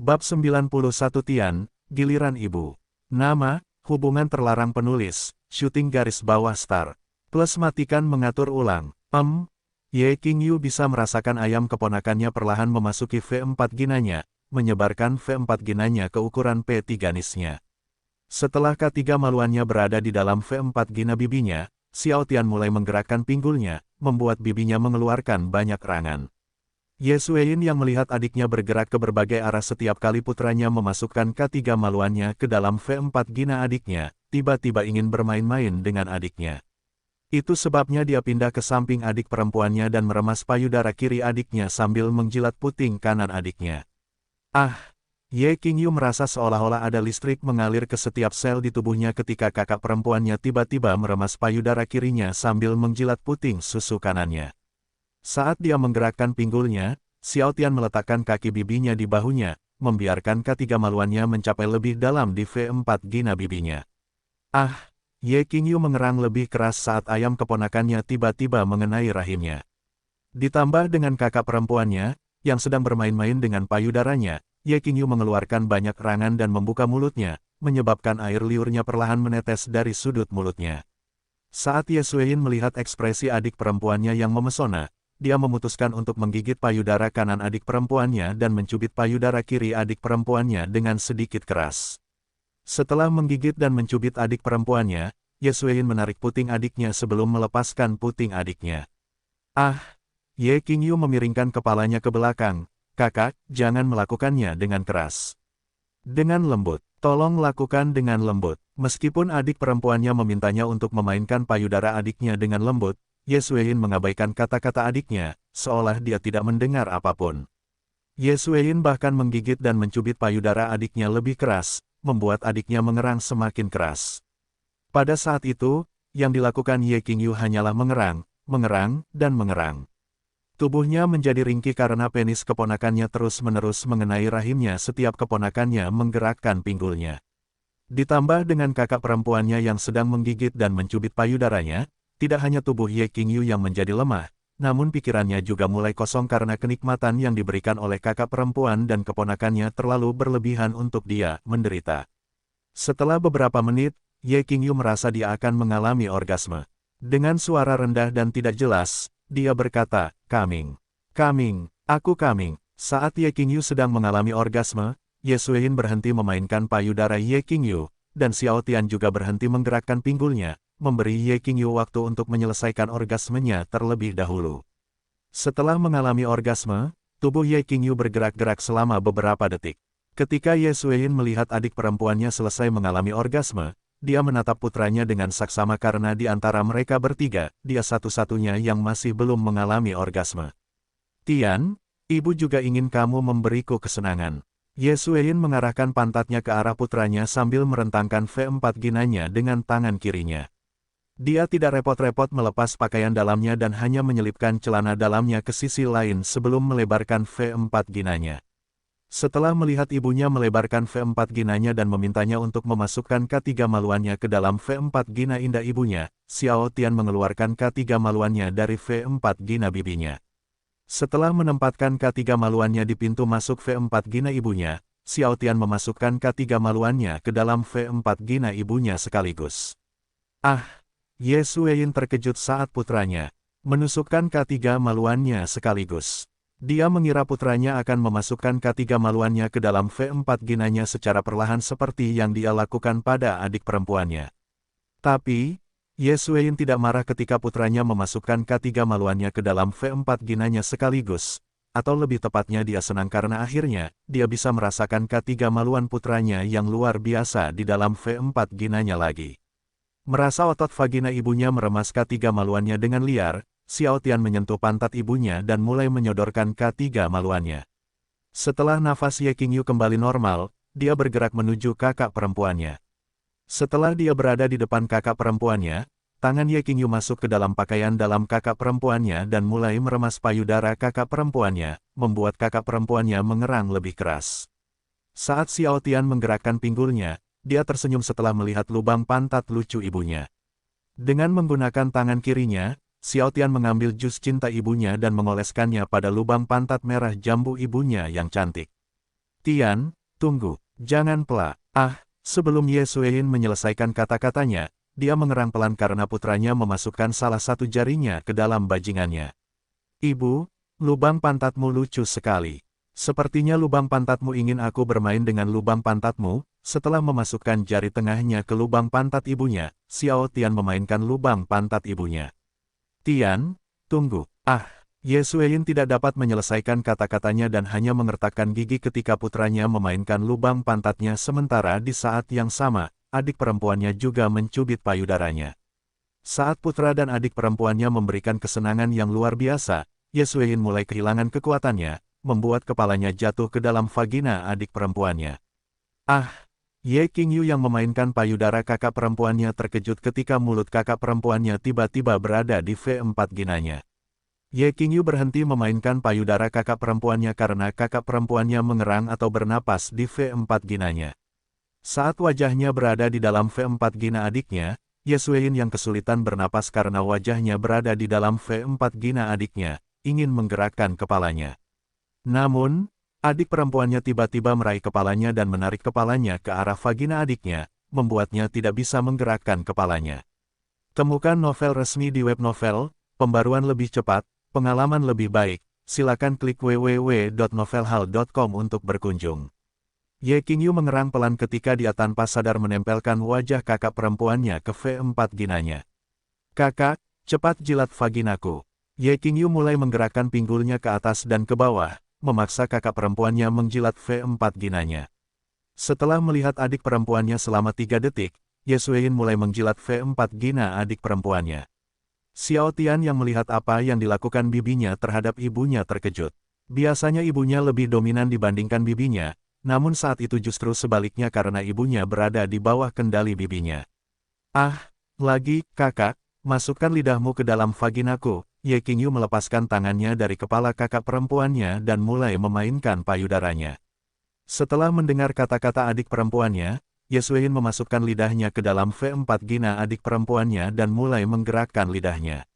Bab 91 Tian, Giliran Ibu. Nama, hubungan terlarang penulis, syuting garis bawah star. Plus matikan mengatur ulang. Ye Qingyu bisa merasakan ayam keponakannya perlahan memasuki V4 ginanya, menyebarkan V4 ginanya ke ukuran P3 nisnya. Setelah K3 maluannya berada di dalam V4 gina bibinya, Xiao Tian mulai menggerakkan pinggulnya, membuat bibinya mengeluarkan banyak rangan. Ye Xueyin yang melihat adiknya bergerak ke berbagai arah setiap kali putranya memasukkan K3 maluannya ke dalam V4 gina adiknya, tiba-tiba ingin bermain-main dengan adiknya. Itu sebabnya dia pindah ke samping adik perempuannya dan meremas payudara kiri adiknya sambil menjilat puting kanan adiknya. Ye Qingyu merasa seolah-olah ada listrik mengalir ke setiap sel di tubuhnya ketika kakak perempuannya tiba-tiba meremas payudara kirinya sambil menjilat puting susu kanannya. Saat dia menggerakkan pinggulnya, Xiao Tian meletakkan kaki bibinya di bahunya, membiarkan K3 maluannya mencapai lebih dalam di V4 gina bibinya. Ye Qingyu mengerang lebih keras saat ayam keponakannya tiba-tiba mengenai rahimnya. Ditambah dengan kakak perempuannya, yang sedang bermain-main dengan payudaranya, Ye Qingyu mengeluarkan banyak rangan dan membuka mulutnya, menyebabkan air liurnya perlahan menetes dari sudut mulutnya. Saat Ye Xueyin melihat ekspresi adik perempuannya yang memesona, dia memutuskan untuk menggigit payudara kanan adik perempuannya dan mencubit payudara kiri adik perempuannya dengan sedikit keras. Setelah menggigit dan mencubit adik perempuannya, Ye Xueyin menarik puting adiknya sebelum melepaskan puting adiknya. Ye Qingyu memiringkan kepalanya ke belakang. Kakak, jangan melakukannya dengan keras. Dengan lembut. Tolong lakukan dengan lembut. Meskipun adik perempuannya memintanya untuk memainkan payudara adiknya dengan lembut, Ye Xueyin mengabaikan kata-kata adiknya, seolah dia tidak mendengar apapun. Ye Xueyin bahkan menggigit dan mencubit payudara adiknya lebih keras, membuat adiknya mengerang semakin keras. Pada saat itu, yang dilakukan Ye Qingyu hanyalah mengerang, dan mengerang. Tubuhnya menjadi ringkih karena penis keponakannya terus-menerus mengenai rahimnya setiap keponakannya menggerakkan pinggulnya. Ditambah dengan kakak perempuannya yang sedang menggigit dan mencubit payudaranya, tidak hanya tubuh Ye Qingyu yang menjadi lemah, namun pikirannya juga mulai kosong karena kenikmatan yang diberikan oleh kakak perempuan dan keponakannya terlalu berlebihan untuk dia menderita. Setelah beberapa menit, Ye Qingyu merasa dia akan mengalami orgasme. Dengan suara rendah dan tidak jelas, dia berkata, "Coming. Aku coming." Saat Ye Qingyu sedang mengalami orgasme, Ye Xueyin berhenti memainkan payudara Ye Qingyu, dan Xiao Tian juga berhenti menggerakkan pinggulnya, memberi Ye Qingyu waktu untuk menyelesaikan orgasmenya terlebih dahulu. Setelah mengalami orgasme, tubuh Ye Qingyu bergerak-gerak selama beberapa detik. Ketika Ye Xueyin melihat adik perempuannya selesai mengalami orgasme, dia menatap putranya dengan saksama karena di antara mereka bertiga, dia satu-satunya yang masih belum mengalami orgasme. "Tian, ibu juga ingin kamu memberiku kesenangan." Ye Xueyin mengarahkan pantatnya ke arah putranya sambil merentangkan V4 ginanya dengan tangan kirinya. Dia tidak repot-repot melepas pakaian dalamnya dan hanya menyelipkan celana dalamnya ke sisi lain sebelum melebarkan V4 ginanya. Setelah melihat ibunya melebarkan V4 ginanya dan memintanya untuk memasukkan K3 maluannya ke dalam V4 gina indah ibunya, Xiao Tian mengeluarkan K3 maluannya dari V4 gina bibinya. Setelah menempatkan K3 maluannya di pintu masuk V4 gina ibunya, Xiao Tian memasukkan K3 maluannya ke dalam V4 gina ibunya sekaligus. Ye Xueyin terkejut saat putranya menusukkan K3 maluannya sekaligus. Dia mengira putranya akan memasukkan K3 maluannya ke dalam V4 ginanya secara perlahan seperti yang dia lakukan pada adik perempuannya. Tapi, Ye Xueyin tidak marah ketika putranya memasukkan K3 maluannya ke dalam V4 ginanya sekaligus, atau lebih tepatnya dia senang karena akhirnya, dia bisa merasakan K3 maluan putranya yang luar biasa di dalam V4 ginanya lagi. Merasa otot vagina ibunya meremas K3 maluannya dengan liar, Xiao Tian menyentuh pantat ibunya dan mulai menyodorkan K3 maluannya. Setelah nafas Ye Qingyu kembali normal, dia bergerak menuju kakak perempuannya. Setelah dia berada di depan kakak perempuannya, tangan Ye Qingyu masuk ke dalam pakaian dalam kakak perempuannya dan mulai meremas payudara kakak perempuannya, membuat kakak perempuannya mengerang lebih keras. Saat Xiao Tian menggerakkan pinggulnya, dia tersenyum setelah melihat lubang pantat lucu ibunya. Dengan menggunakan tangan kirinya, Xiao Tian mengambil jus cinta ibunya dan mengoleskannya pada lubang pantat merah jambu ibunya yang cantik. Tian, tunggu, jangan pelak. Sebelum Ye Suein menyelesaikan kata-katanya, dia mengerang pelan karena putranya memasukkan salah satu jarinya ke dalam bajingannya. Ibu, lubang pantatmu lucu sekali. Sepertinya lubang pantatmu ingin aku bermain dengan lubang pantatmu. Setelah memasukkan jari tengahnya ke lubang pantat ibunya, Xiao Tian memainkan lubang pantat ibunya. Tian, tunggu. Ye Suein tidak dapat menyelesaikan kata-katanya dan hanya mengertakkan gigi ketika putranya memainkan lubang pantatnya sementara di saat yang sama, adik perempuannya juga mencubit payudaranya. Saat putra dan adik perempuannya memberikan kesenangan yang luar biasa, Ye Suein mulai kehilangan kekuatannya, membuat kepalanya jatuh ke dalam vagina adik perempuannya. Ye Qingyu yang memainkan payudara kakak perempuannya terkejut ketika mulut kakak perempuannya tiba-tiba berada di V4 ginanya. Ye Qingyu berhenti memainkan payudara kakak perempuannya karena kakak perempuannya mengerang atau bernapas di V4 ginanya. Saat wajahnya berada di dalam V4 gina adiknya, Ye Suein yang kesulitan bernapas karena wajahnya berada di dalam V4 gina adiknya, ingin menggerakkan kepalanya. Namun, adik perempuannya tiba-tiba meraih kepalanya dan menarik kepalanya ke arah vagina adiknya, membuatnya tidak bisa menggerakkan kepalanya. Temukan novel resmi di web novel, pembaruan lebih cepat, pengalaman lebih baik, silakan klik www.novelhal.com untuk berkunjung. Ye Qingyu mengerang pelan ketika dia tanpa sadar menempelkan wajah kakak perempuannya ke V4 ginanya. Kakak, cepat jilat vaginaku. Ye Qingyu mulai menggerakkan pinggulnya ke atas dan ke bawah, memaksa kakak perempuannya menjilat V4 ginanya. Setelah melihat adik perempuannya selama 3 detik, Ye Suein mulai menjilat V4 gina adik perempuannya. Xiao Tian yang melihat apa yang dilakukan bibinya terhadap ibunya terkejut. Biasanya ibunya lebih dominan dibandingkan bibinya, namun saat itu justru sebaliknya karena ibunya berada di bawah kendali bibinya. Kakak, masukkan lidahmu ke dalam vaginaku. Ye Qingyu melepaskan tangannya dari kepala kakak perempuannya dan mulai memainkan payudaranya. Setelah mendengar kata-kata adik perempuannya, Ye Suein memasukkan lidahnya ke dalam V4 gina adik perempuannya dan mulai menggerakkan lidahnya.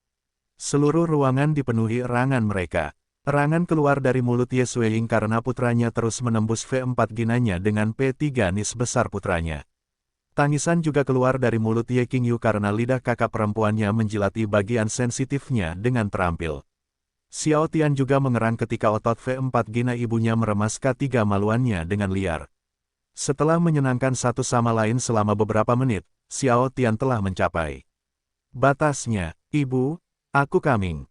Seluruh ruangan dipenuhi erangan mereka. Erangan keluar dari mulut Ye Suein karena putranya terus menembus V4 ginanya dengan P3 nis besar putranya. Tangisan juga keluar dari mulut Ye Qingyu karena lidah kakak perempuannya menjilati bagian sensitifnya dengan terampil. Xiao Tian juga mengerang ketika otot V4 gina ibunya meremas K3 maluannya dengan liar. Setelah menyenangkan satu sama lain selama beberapa menit, Xiao Tian telah mencapai batasnya. Ibu, aku coming.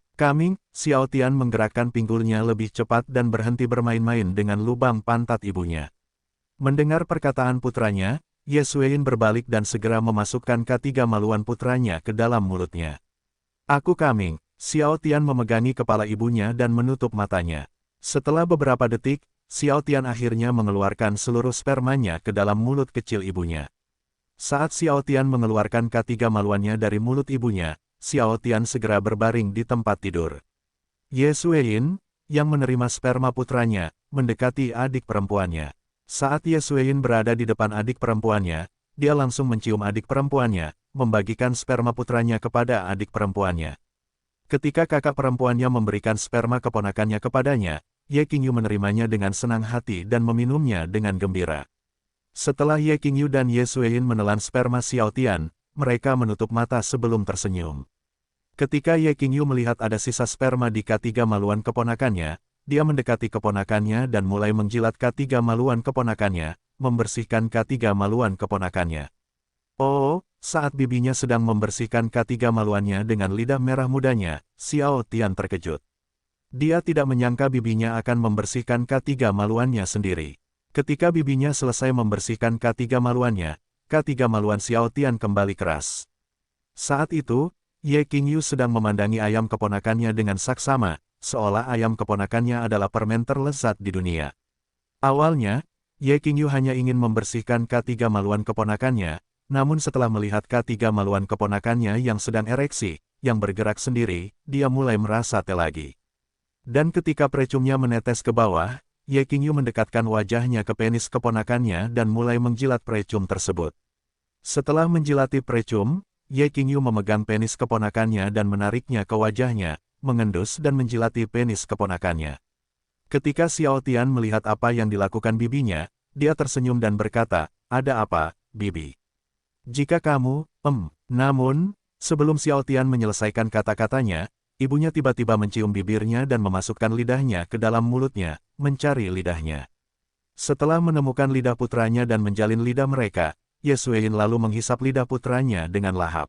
Xiao Tian menggerakkan pinggulnya lebih cepat dan berhenti bermain-main dengan lubang pantat ibunya. Mendengar perkataan putranya, Ye Suein berbalik dan segera memasukkan K3 maluan putranya ke dalam mulutnya. Aku coming. Xiao Tian memegangi kepala ibunya dan menutup matanya. Setelah beberapa detik, Xiao Tian akhirnya mengeluarkan seluruh spermanya ke dalam mulut kecil ibunya. Saat Xiao Tian mengeluarkan K3 maluannya dari mulut ibunya, Xiao Tian segera berbaring di tempat tidur. Ye Suein, yang menerima sperma putranya, mendekati adik perempuannya. Saat Ye Suein berada di depan adik perempuannya, dia langsung mencium adik perempuannya, membagikan sperma putranya kepada adik perempuannya. Ketika kakak perempuannya memberikan sperma keponakannya kepadanya, Ye Qingyu menerimanya dengan senang hati dan meminumnya dengan gembira. Setelah Ye Qingyu dan Ye Suein menelan sperma Xiao Tian, mereka menutup mata sebelum tersenyum. Ketika Ye Qingyu melihat ada sisa sperma di K3 maluan keponakannya, dia mendekati keponakannya dan mulai menjilat K3 maluan keponakannya, membersihkan K3 maluan keponakannya. Saat bibinya sedang membersihkan K3 maluannya dengan lidah merah mudanya, Xiao Tian terkejut. Dia tidak menyangka bibinya akan membersihkan K3 maluannya sendiri. Ketika bibinya selesai membersihkan K3 maluannya, K3 maluan Xiao Tian kembali keras. Saat itu, Ye Qingyu sedang memandangi ayam keponakannya dengan saksama, seolah ayam keponakannya adalah permen terlezat di dunia. Awalnya, Ye Qingyu hanya ingin membersihkan K3 maluan keponakannya, namun setelah melihat K3 maluan keponakannya yang sedang ereksi, yang bergerak sendiri, dia mulai merasa lagi. Dan ketika precumnya menetes ke bawah, Ye Qingyu mendekatkan wajahnya ke penis keponakannya dan mulai menjilat precum tersebut. Setelah menjilati precum, Ye Qingyu memegang penis keponakannya dan menariknya ke wajahnya, mengendus dan menjilati penis keponakannya. Ketika Xiao Tian melihat apa yang dilakukan bibinya, dia tersenyum dan berkata, "Ada apa, bibi?" "Jika kamu, Namun, sebelum Xiao Tian menyelesaikan kata-katanya, ibunya tiba-tiba mencium bibirnya dan memasukkan lidahnya ke dalam mulutnya, mencari lidahnya. Setelah menemukan lidah putranya dan menjalin lidah mereka, Ye Xueyin lalu menghisap lidah putranya dengan lahap.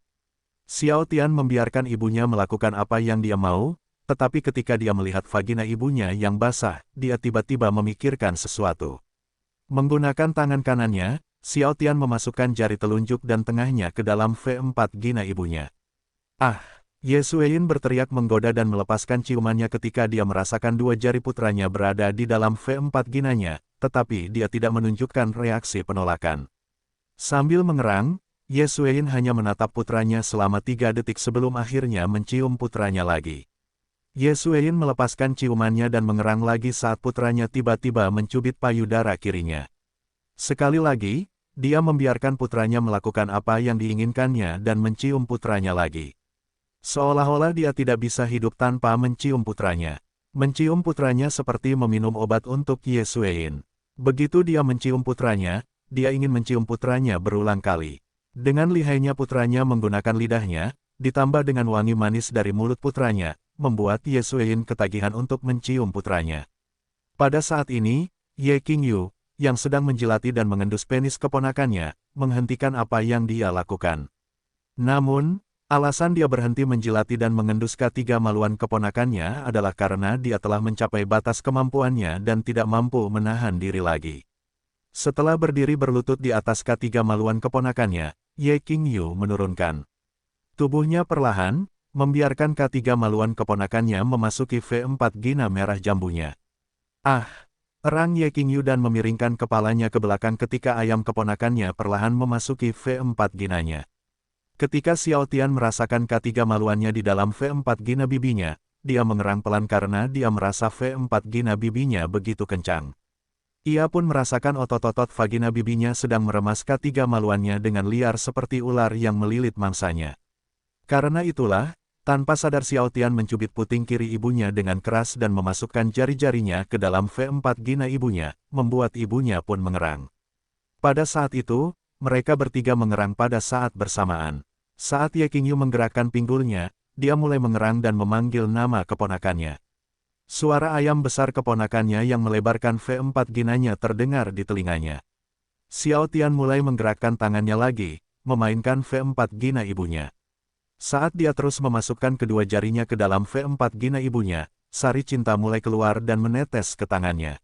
Xiao Tian membiarkan ibunya melakukan apa yang dia mau, tetapi ketika dia melihat vagina ibunya yang basah, dia tiba-tiba memikirkan sesuatu. Menggunakan tangan kanannya, Xiao Tian memasukkan jari telunjuk dan tengahnya ke dalam V4 gina ibunya. "Ah!" Ye Xueyin berteriak menggoda dan melepaskan ciumannya ketika dia merasakan dua jari putranya berada di dalam V4 ginanya, tetapi dia tidak menunjukkan reaksi penolakan. Sambil mengerang, Ye Xueyin hanya menatap putranya selama 3 detik sebelum akhirnya mencium putranya lagi. Ye Xueyin melepaskan ciumannya dan mengerang lagi saat putranya tiba-tiba mencubit payudara kirinya. Sekali lagi, dia membiarkan putranya melakukan apa yang diinginkannya dan mencium putranya lagi. Seolah-olah dia tidak bisa hidup tanpa mencium putranya. Mencium putranya seperti meminum obat untuk Ye Xueyin. Begitu dia mencium putranya, dia ingin mencium putranya berulang kali. Dengan lihainya putranya menggunakan lidahnya, ditambah dengan wangi manis dari mulut putranya, membuat Ye Xueyin ketagihan untuk mencium putranya. Pada saat ini, Ye Qingyu, yang sedang menjilati dan mengendus penis keponakannya, menghentikan apa yang dia lakukan. Namun, alasan dia berhenti menjilati dan mengendus ketiga maluan keponakannya adalah karena dia telah mencapai batas kemampuannya dan tidak mampu menahan diri lagi. Setelah berdiri berlutut di atas ketiga maluan keponakannya, Ye Qingyu menurunkan tubuhnya perlahan, membiarkan ketiga maluan keponakannya memasuki V4 gina merah jambunya. "Ah!" Erang Ye Qingyu dan memiringkan kepalanya ke belakang ketika ayam keponakannya perlahan memasuki V4 ginanya. Ketika Xiao Tian merasakan ketiga maluannya di dalam V4 gina bibinya, dia mengerang pelan karena dia merasa V4 gina bibinya begitu kencang. Ia pun merasakan otot-otot vagina bibinya sedang meremas ketiga maluannya dengan liar seperti ular yang melilit mangsanya. Karena itulah, tanpa sadar Xiao Tian mencubit puting kiri ibunya dengan keras dan memasukkan jari-jarinya ke dalam V4 gina ibunya, membuat ibunya pun mengerang. Pada saat itu, mereka bertiga mengerang pada saat bersamaan. Saat Ye Qingyu menggerakkan pinggulnya, dia mulai mengerang dan memanggil nama keponakannya. Suara ayam besar keponakannya yang melebarkan V4 ginanya terdengar di telinganya. Xiao Tian mulai menggerakkan tangannya lagi, memainkan V4 gina ibunya. Saat dia terus memasukkan kedua jarinya ke dalam V4 gina ibunya, sari cinta mulai keluar dan menetes ke tangannya.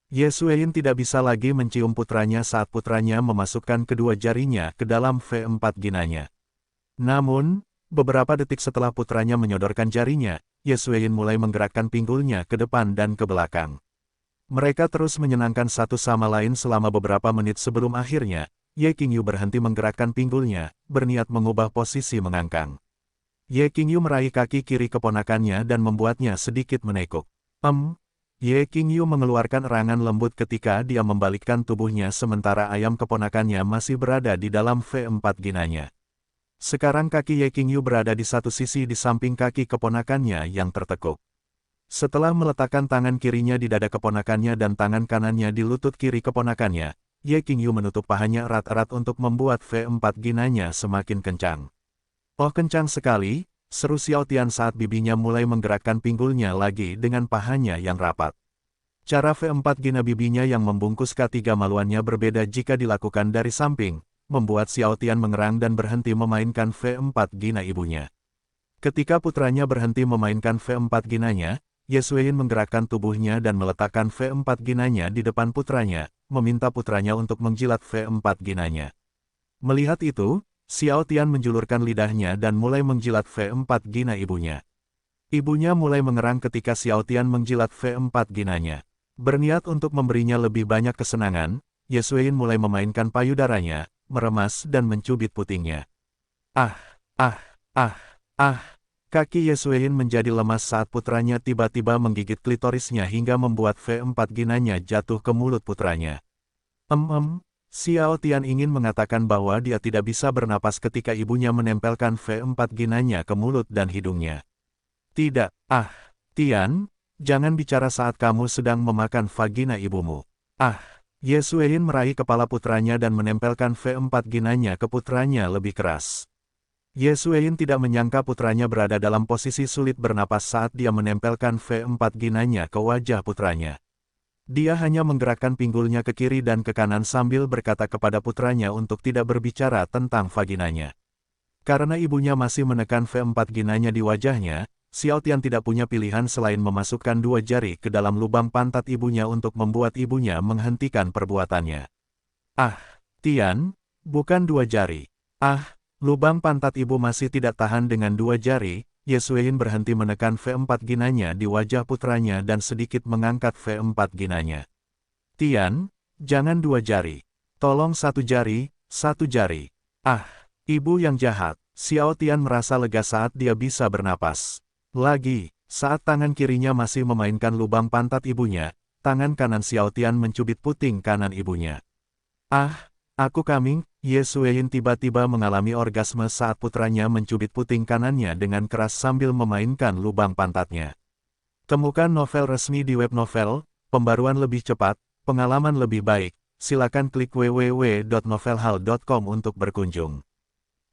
Ye Xueyin tidak bisa lagi mencium putranya saat putranya memasukkan kedua jarinya ke dalam V4 ginanya. Namun, beberapa detik setelah putranya menyodorkan jarinya, Ye Xueyin mulai menggerakkan pinggulnya ke depan dan ke belakang. Mereka terus menyenangkan satu sama lain selama beberapa menit sebelum akhirnya, Ye Qingyu berhenti menggerakkan pinggulnya, berniat mengubah posisi mengangkang. Ye Qingyu meraih kaki kiri keponakannya dan membuatnya sedikit menekuk. Ye Qingyu mengeluarkan erangan lembut ketika dia membalikkan tubuhnya sementara ayam keponakannya masih berada di dalam V4 ginanya. Sekarang kaki Ye Qingyu berada di satu sisi di samping kaki keponakannya yang tertekuk. Setelah meletakkan tangan kirinya di dada keponakannya dan tangan kanannya di lutut kiri keponakannya, Ye Qingyu menutup pahanya erat-erat untuk membuat V4 ginanya semakin kencang. "Oh, kencang sekali," seru Xiao Tian saat bibinya mulai menggerakkan pinggulnya lagi dengan pahanya yang rapat. Cara V4 gina bibinya yang membungkus ketiga maluannya berbeda jika dilakukan dari samping, membuat Xiao Tian mengerang dan berhenti memainkan V4 gina ibunya. Ketika putranya berhenti memainkan V4 ginanya, Ye Xueyin menggerakkan tubuhnya dan meletakkan V4 ginanya di depan putranya, meminta putranya untuk menjilat V4 ginanya. Melihat itu, Xiao Tian menjulurkan lidahnya dan mulai menjilat V4 gina ibunya. Ibunya mulai mengerang ketika Xiao Tian menjilat V4 ginanya. Berniat untuk memberinya lebih banyak kesenangan, Ye Xueyin mulai memainkan payudaranya, meremas dan mencubit putingnya. "Ah, ah, ah, ah." Kaki Ye Xueyin menjadi lemas saat putranya tiba-tiba menggigit klitorisnya hingga membuat V4 ginanya jatuh ke mulut putranya. Xiao Tian ingin mengatakan bahwa dia tidak bisa bernapas ketika ibunya menempelkan V4 ginanya ke mulut dan hidungnya. "Tidak, Tian." jangan bicara saat kamu sedang memakan vagina ibumu. Ah, Ye Suein meraih kepala putranya dan menempelkan V4 ginanya ke putranya lebih keras. Ye Suein tidak menyangka putranya berada dalam posisi sulit bernapas saat dia menempelkan V4 ginanya ke wajah putranya. Dia hanya menggerakkan pinggulnya ke kiri dan ke kanan sambil berkata kepada putranya untuk tidak berbicara tentang vaginanya. Karena ibunya masih menekan V4 ginanya di wajahnya, Xiao Tian tidak punya pilihan selain memasukkan dua jari ke dalam lubang pantat ibunya untuk membuat ibunya menghentikan perbuatannya. Ah, Tian, bukan dua jari. Ah, lubang pantat ibu masih tidak tahan dengan dua jari. Ye Suein berhenti menekan V4 ginanya di wajah putranya dan sedikit mengangkat V4 ginanya. Tian, jangan dua jari. Tolong satu jari, satu jari. Ah, ibu yang jahat. Xiao Tian merasa lega saat dia bisa bernapas. Lagi, saat tangan kirinya masih memainkan lubang pantat ibunya, tangan kanan Xiao Tian mencubit puting kanan ibunya. Ah, aku coming. Ye Suein tiba-tiba mengalami orgasme saat putranya mencubit puting kanannya dengan keras sambil memainkan lubang pantatnya. Temukan novel resmi di web novel, pembaruan lebih cepat, pengalaman lebih baik. Silakan klik www.novelhal.com untuk berkunjung.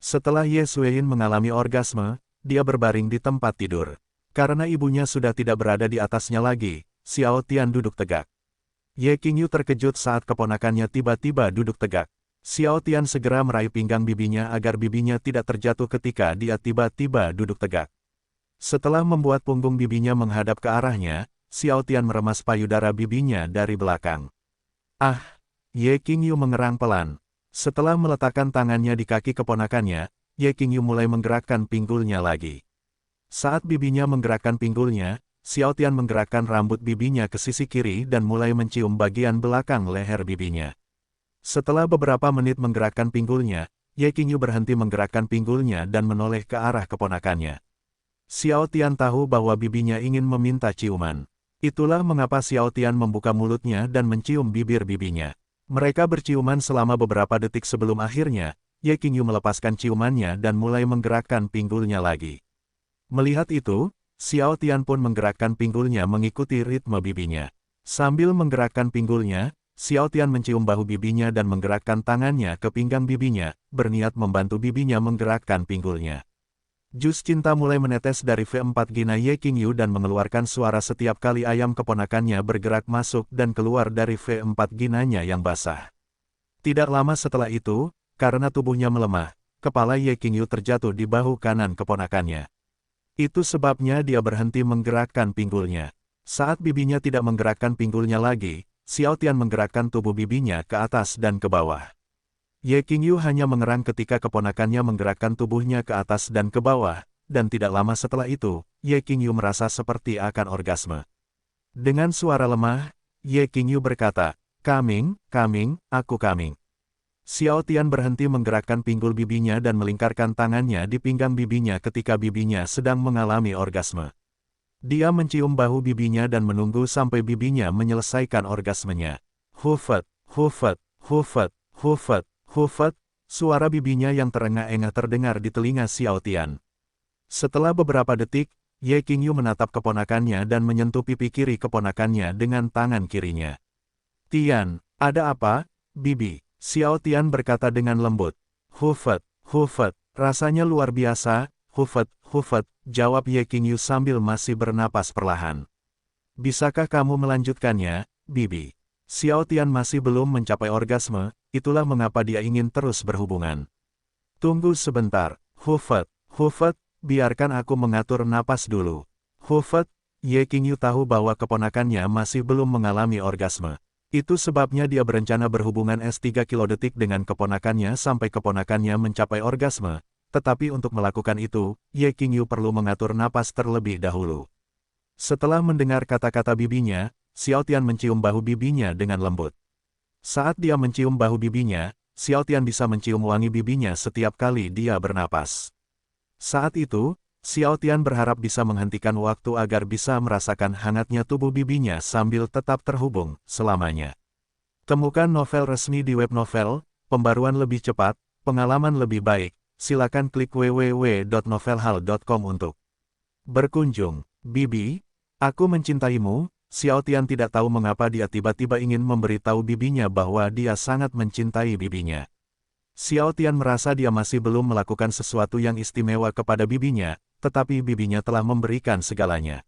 Setelah Ye Suein mengalami orgasme, dia berbaring di tempat tidur. Karena ibunya sudah tidak berada di atasnya lagi, Xiao Tian duduk tegak. Ye Qingyu terkejut saat keponakannya tiba-tiba duduk tegak. Xiao Tian segera meraih pinggang bibinya agar bibinya tidak terjatuh ketika dia tiba-tiba duduk tegak. Setelah membuat punggung bibinya menghadap ke arahnya, Xiao Tian meremas payudara bibinya dari belakang. Ah! Ye Qingyu mengerang pelan. Setelah meletakkan tangannya di kaki keponakannya, Ye Qingyu mulai menggerakkan pinggulnya lagi. Saat bibinya menggerakkan pinggulnya, Xiao Tian menggerakkan rambut bibinya ke sisi kiri dan mulai mencium bagian belakang leher bibinya. Setelah beberapa menit menggerakkan pinggulnya, Ye Qingyu berhenti menggerakkan pinggulnya dan menoleh ke arah keponakannya. Xiao Tian tahu bahwa bibinya ingin meminta ciuman. Itulah mengapa Xiao Tian membuka mulutnya dan mencium bibir bibinya. Mereka berciuman selama beberapa detik sebelum akhirnya, Ye Qingyu melepaskan ciumannya dan mulai menggerakkan pinggulnya lagi. Melihat itu, Xiao Tian pun menggerakkan pinggulnya mengikuti ritme bibinya. Sambil menggerakkan pinggulnya, Xiao Tian mencium bahu bibinya dan menggerakkan tangannya ke pinggang bibinya, berniat membantu bibinya menggerakkan pinggulnya. Jus cinta mulai menetes dari V4 gina Ye Qingyu dan mengeluarkan suara setiap kali ayam keponakannya bergerak masuk dan keluar dari V4 ginanya yang basah. Tidak lama setelah itu, karena tubuhnya melemah, kepala Ye Qingyu terjatuh di bahu kanan keponakannya. Itu sebabnya dia berhenti menggerakkan pinggulnya. Saat bibinya tidak menggerakkan pinggulnya lagi, Xiao Tian menggerakkan tubuh bibinya ke atas dan ke bawah. Ye Qingyu hanya mengerang ketika keponakannya menggerakkan tubuhnya ke atas dan ke bawah, dan tidak lama setelah itu, Ye Qingyu merasa seperti akan orgasme. Dengan suara lemah, Ye Qingyu berkata, "Coming, coming, aku coming." Xiao Tian berhenti menggerakkan pinggul bibinya dan melingkarkan tangannya di pinggang bibinya ketika bibinya sedang mengalami orgasme. Dia mencium bahu bibinya dan menunggu sampai bibinya menyelesaikan orgasmenya. Hufet, hufet, hufet, hufet, hufet, suara bibinya yang terengah-engah terdengar di telinga Xiao Tian. Setelah beberapa detik, Ye Qingyu menatap keponakannya dan menyentuh pipi kiri keponakannya dengan tangan kirinya. "Tian, ada apa, Bibi?" Xiao Tian berkata dengan lembut. "Hufet, hufet, rasanya luar biasa, hufet, hufet," jawab Ye Qingyu sambil masih bernapas perlahan. "Bisakah kamu melanjutkannya, Bibi?" Xiao Tian masih belum mencapai orgasme, itulah mengapa dia ingin terus berhubungan. "Tunggu sebentar, hufet, hufet, biarkan aku mengatur napas dulu." Hufet, Ye Qingyu tahu bahwa keponakannya masih belum mengalami orgasme. Itu sebabnya dia berencana berhubungan S3 kilodetik dengan keponakannya sampai keponakannya mencapai orgasme, tetapi untuk melakukan itu, Ye Qingyu perlu mengatur napas terlebih dahulu. Setelah mendengar kata-kata bibinya, Xiao Tian mencium bahu bibinya dengan lembut. Saat dia mencium bahu bibinya, Xiao Tian bisa mencium wangi bibinya setiap kali dia bernapas. Saat itu, Xiao Tian berharap bisa menghentikan waktu agar bisa merasakan hangatnya tubuh bibinya sambil tetap terhubung selamanya. Temukan novel resmi di web novel, pembaruan lebih cepat, pengalaman lebih baik. Silakan klik www.novelhal.com untuk berkunjung. Bibi, Aku mencintaimu. Xiao Tian tidak tahu mengapa dia tiba-tiba ingin memberitahu bibinya bahwa dia sangat mencintai bibinya. Xiao Tian merasa dia masih belum melakukan sesuatu yang istimewa kepada bibinya, tetapi bibinya telah memberikan segalanya.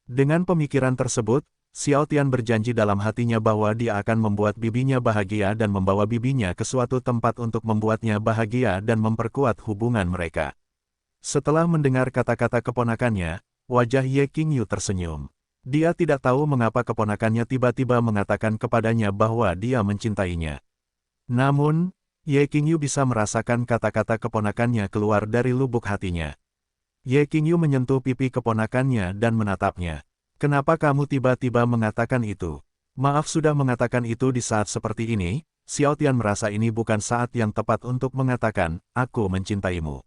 Dengan pemikiran tersebut, Xiao Tian berjanji dalam hatinya bahwa dia akan membuat bibinya bahagia dan membawa bibinya ke suatu tempat untuk membuatnya bahagia dan memperkuat hubungan mereka. Setelah mendengar kata-kata keponakannya, wajah Ye Qingyu tersenyum. Dia tidak tahu mengapa keponakannya tiba-tiba mengatakan kepadanya bahwa dia mencintainya. Namun, Ye Qingyu bisa merasakan kata-kata keponakannya keluar dari lubuk hatinya. Ye Qingyu menyentuh pipi keponakannya dan menatapnya. Kenapa kamu tiba-tiba mengatakan itu? Maaf sudah mengatakan itu di saat seperti ini. Xiao Tian merasa ini bukan saat yang tepat untuk mengatakan, aku mencintaimu.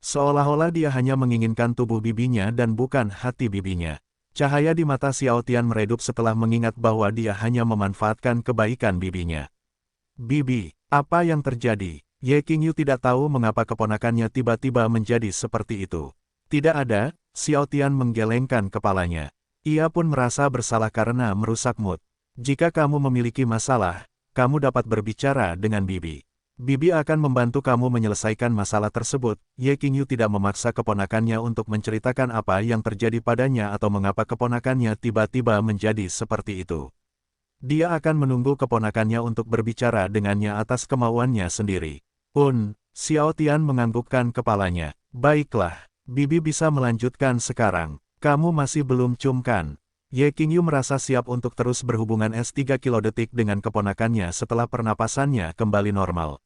Seolah-olah dia hanya menginginkan tubuh bibinya dan bukan hati bibinya. Cahaya di mata Xiao Tian meredup setelah mengingat bahwa dia hanya memanfaatkan kebaikan bibinya. Bibi, apa yang terjadi? Ye Qingyu tidak tahu mengapa keponakannya tiba-tiba menjadi seperti itu. Tidak ada, Xiao Tian menggelengkan kepalanya. Ia pun merasa bersalah karena merusak mood. Jika kamu memiliki masalah, kamu dapat berbicara dengan Bibi. Bibi akan membantu kamu menyelesaikan masalah tersebut. Ye Qingyu tidak memaksa keponakannya untuk menceritakan apa yang terjadi padanya atau mengapa keponakannya tiba-tiba menjadi seperti itu. Dia akan menunggu keponakannya untuk berbicara dengannya atas kemauannya sendiri. Xiao Tian menganggukkan kepalanya. Baiklah, Bibi bisa melanjutkan sekarang. Kamu masih belum cium kan? Ye Qingyu merasa siap untuk terus berhubungan S3 kilodetik dengan keponakannya setelah pernapasannya kembali normal.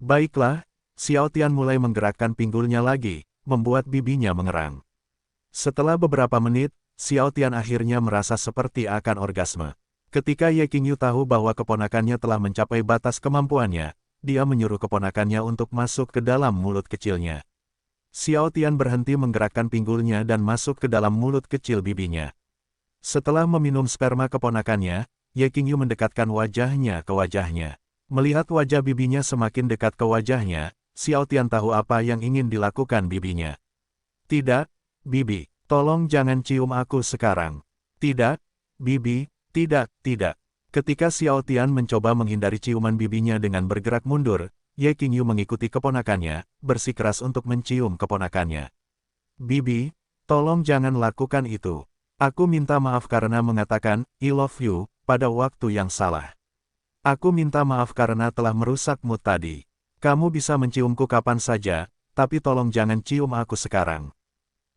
Baiklah, Xiao Tian mulai menggerakkan pinggulnya lagi, membuat bibinya mengerang. Setelah beberapa menit, Xiao Tian akhirnya merasa seperti akan orgasme. Ketika Ye Qingyu tahu bahwa keponakannya telah mencapai batas kemampuannya, dia menyuruh keponakannya untuk masuk ke dalam mulut kecilnya. Xiao Tian berhenti menggerakkan pinggulnya dan masuk ke dalam mulut kecil bibinya. Setelah meminum sperma keponakannya, Ye Qingyu mendekatkan wajahnya ke wajahnya. Melihat wajah bibinya semakin dekat ke wajahnya, Xiao Tian tahu apa yang ingin dilakukan bibinya. Tidak, Bibi, tolong jangan cium aku sekarang. Tidak, Bibi, tidak. Ketika Xiao Tian mencoba menghindari ciuman bibinya dengan bergerak mundur, Ye Qingyu mengikuti keponakannya, bersikeras untuk mencium keponakannya. Bibi, tolong jangan lakukan itu. Aku minta maaf karena mengatakan, I love you, pada waktu yang salah. Aku minta maaf karena telah merusak mood tadi. Kamu bisa menciumku kapan saja, tapi tolong jangan cium aku sekarang.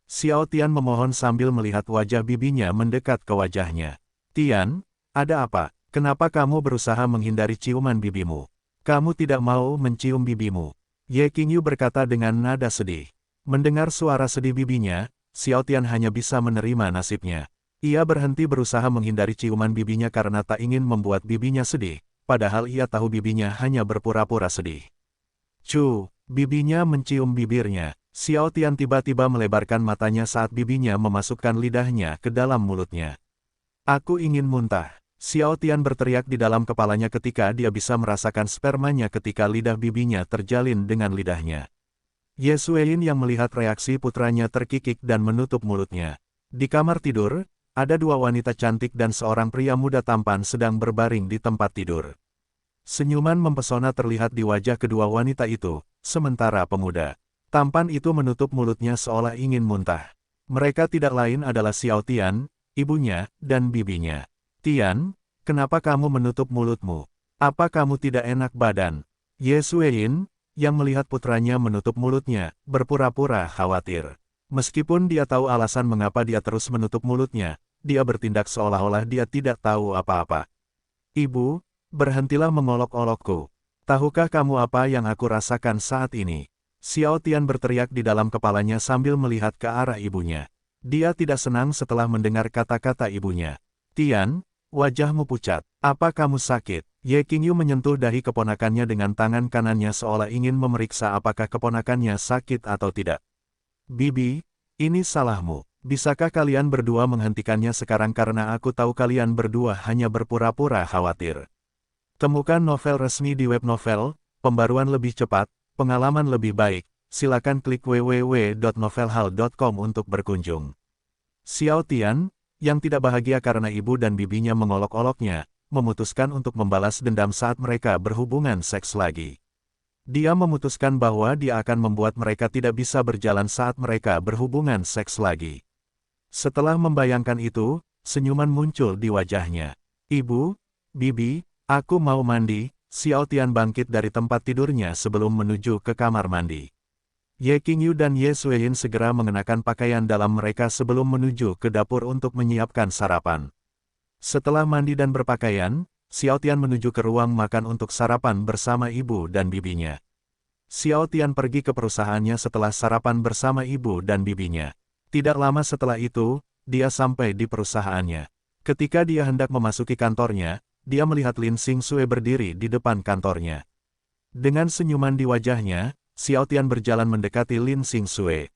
Xiao Tian memohon sambil melihat wajah bibinya mendekat ke wajahnya. Tian, ada apa? Kenapa kamu berusaha menghindari ciuman bibimu? Kamu tidak mau mencium bibimu. Ye Qingyu berkata dengan nada sedih. Mendengar suara sedih bibinya, Xiao Tian hanya bisa menerima nasibnya. Ia berhenti berusaha menghindari ciuman bibinya karena tak ingin membuat bibinya sedih, padahal ia tahu bibinya hanya berpura-pura sedih. Bibinya mencium bibirnya. Xiao Tian tiba-tiba melebarkan matanya saat bibinya memasukkan lidahnya ke dalam mulutnya. Aku ingin muntah. Xiao Tian berteriak di dalam kepalanya ketika dia bisa merasakan spermanya ketika lidah bibinya terjalin dengan lidahnya. Ye Xueyin yang melihat reaksi putranya terkikik dan menutup mulutnya. Di kamar tidur, ada dua wanita cantik dan seorang pria muda tampan sedang berbaring di tempat tidur. Senyuman mempesona terlihat di wajah kedua wanita itu, sementara pemuda tampan itu menutup mulutnya seolah ingin muntah. Mereka tidak lain adalah Xiao Tian, ibunya, dan bibinya. Tian, kenapa kamu menutup mulutmu? Apa kamu tidak enak badan? Ye Xueyin, yang melihat putranya menutup mulutnya, berpura-pura khawatir. Meskipun dia tahu alasan mengapa dia terus menutup mulutnya, dia bertindak seolah-olah dia tidak tahu apa-apa. Ibu, berhentilah mengolok-olokku. Tahukah kamu apa yang aku rasakan saat ini? Xiao Tian berteriak di dalam kepalanya sambil melihat ke arah ibunya. Dia tidak senang setelah mendengar kata-kata ibunya. Tian, wajahmu pucat. Apa kamu sakit? Ye Qingyu menyentuh dahi keponakannya dengan tangan kanannya seolah ingin memeriksa apakah keponakannya sakit atau tidak. Bibi, ini salahmu. Bisakah kalian berdua menghentikannya sekarang karena aku tahu kalian berdua hanya berpura-pura khawatir. Temukan novel resmi di web novel, pembaruan lebih cepat, pengalaman lebih baik. Silakan klik www.novelhal.com untuk berkunjung. Xiao Tian, yang tidak bahagia karena ibu dan bibinya mengolok-oloknya, memutuskan untuk membalas dendam saat mereka berhubungan seks lagi. Dia memutuskan bahwa dia akan membuat mereka tidak bisa berjalan saat mereka berhubungan seks lagi. Setelah membayangkan itu, senyuman muncul di wajahnya. Ibu, bibi, aku mau mandi. Xiao Tian bangkit dari tempat tidurnya sebelum menuju ke kamar mandi. Ye Qingyu dan Ye Sueyin segera mengenakan pakaian dalam mereka sebelum menuju ke dapur untuk menyiapkan sarapan. Setelah mandi dan berpakaian, Xiao Tian menuju ke ruang makan untuk sarapan bersama ibu dan bibinya. Xiao Tian pergi ke perusahaannya setelah sarapan bersama ibu dan bibinya. Tidak lama setelah itu, dia sampai di perusahaannya. Ketika dia hendak memasuki kantornya, dia melihat Lin Xingxue berdiri di depan kantornya. Dengan senyuman di wajahnya, Xiao Tian berjalan mendekati Lin Xingxue.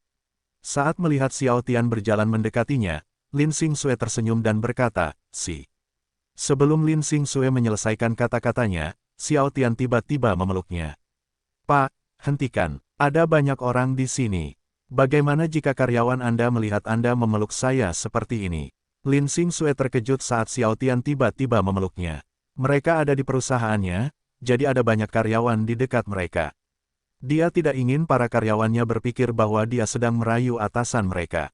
Saat melihat Xiao Tian berjalan mendekatinya, Lin Xingxue tersenyum dan berkata, "Si." Sebelum Lin Xingxue menyelesaikan kata-katanya, Xiao Tian tiba-tiba memeluknya. "Pak, hentikan. Ada banyak orang di sini. Bagaimana jika karyawan Anda melihat Anda memeluk saya seperti ini?" Lin Xingxue terkejut saat Xiao Tian tiba-tiba memeluknya. Mereka ada di perusahaannya, jadi ada banyak karyawan di dekat mereka. Dia tidak ingin para karyawannya berpikir bahwa dia sedang merayu atasan mereka.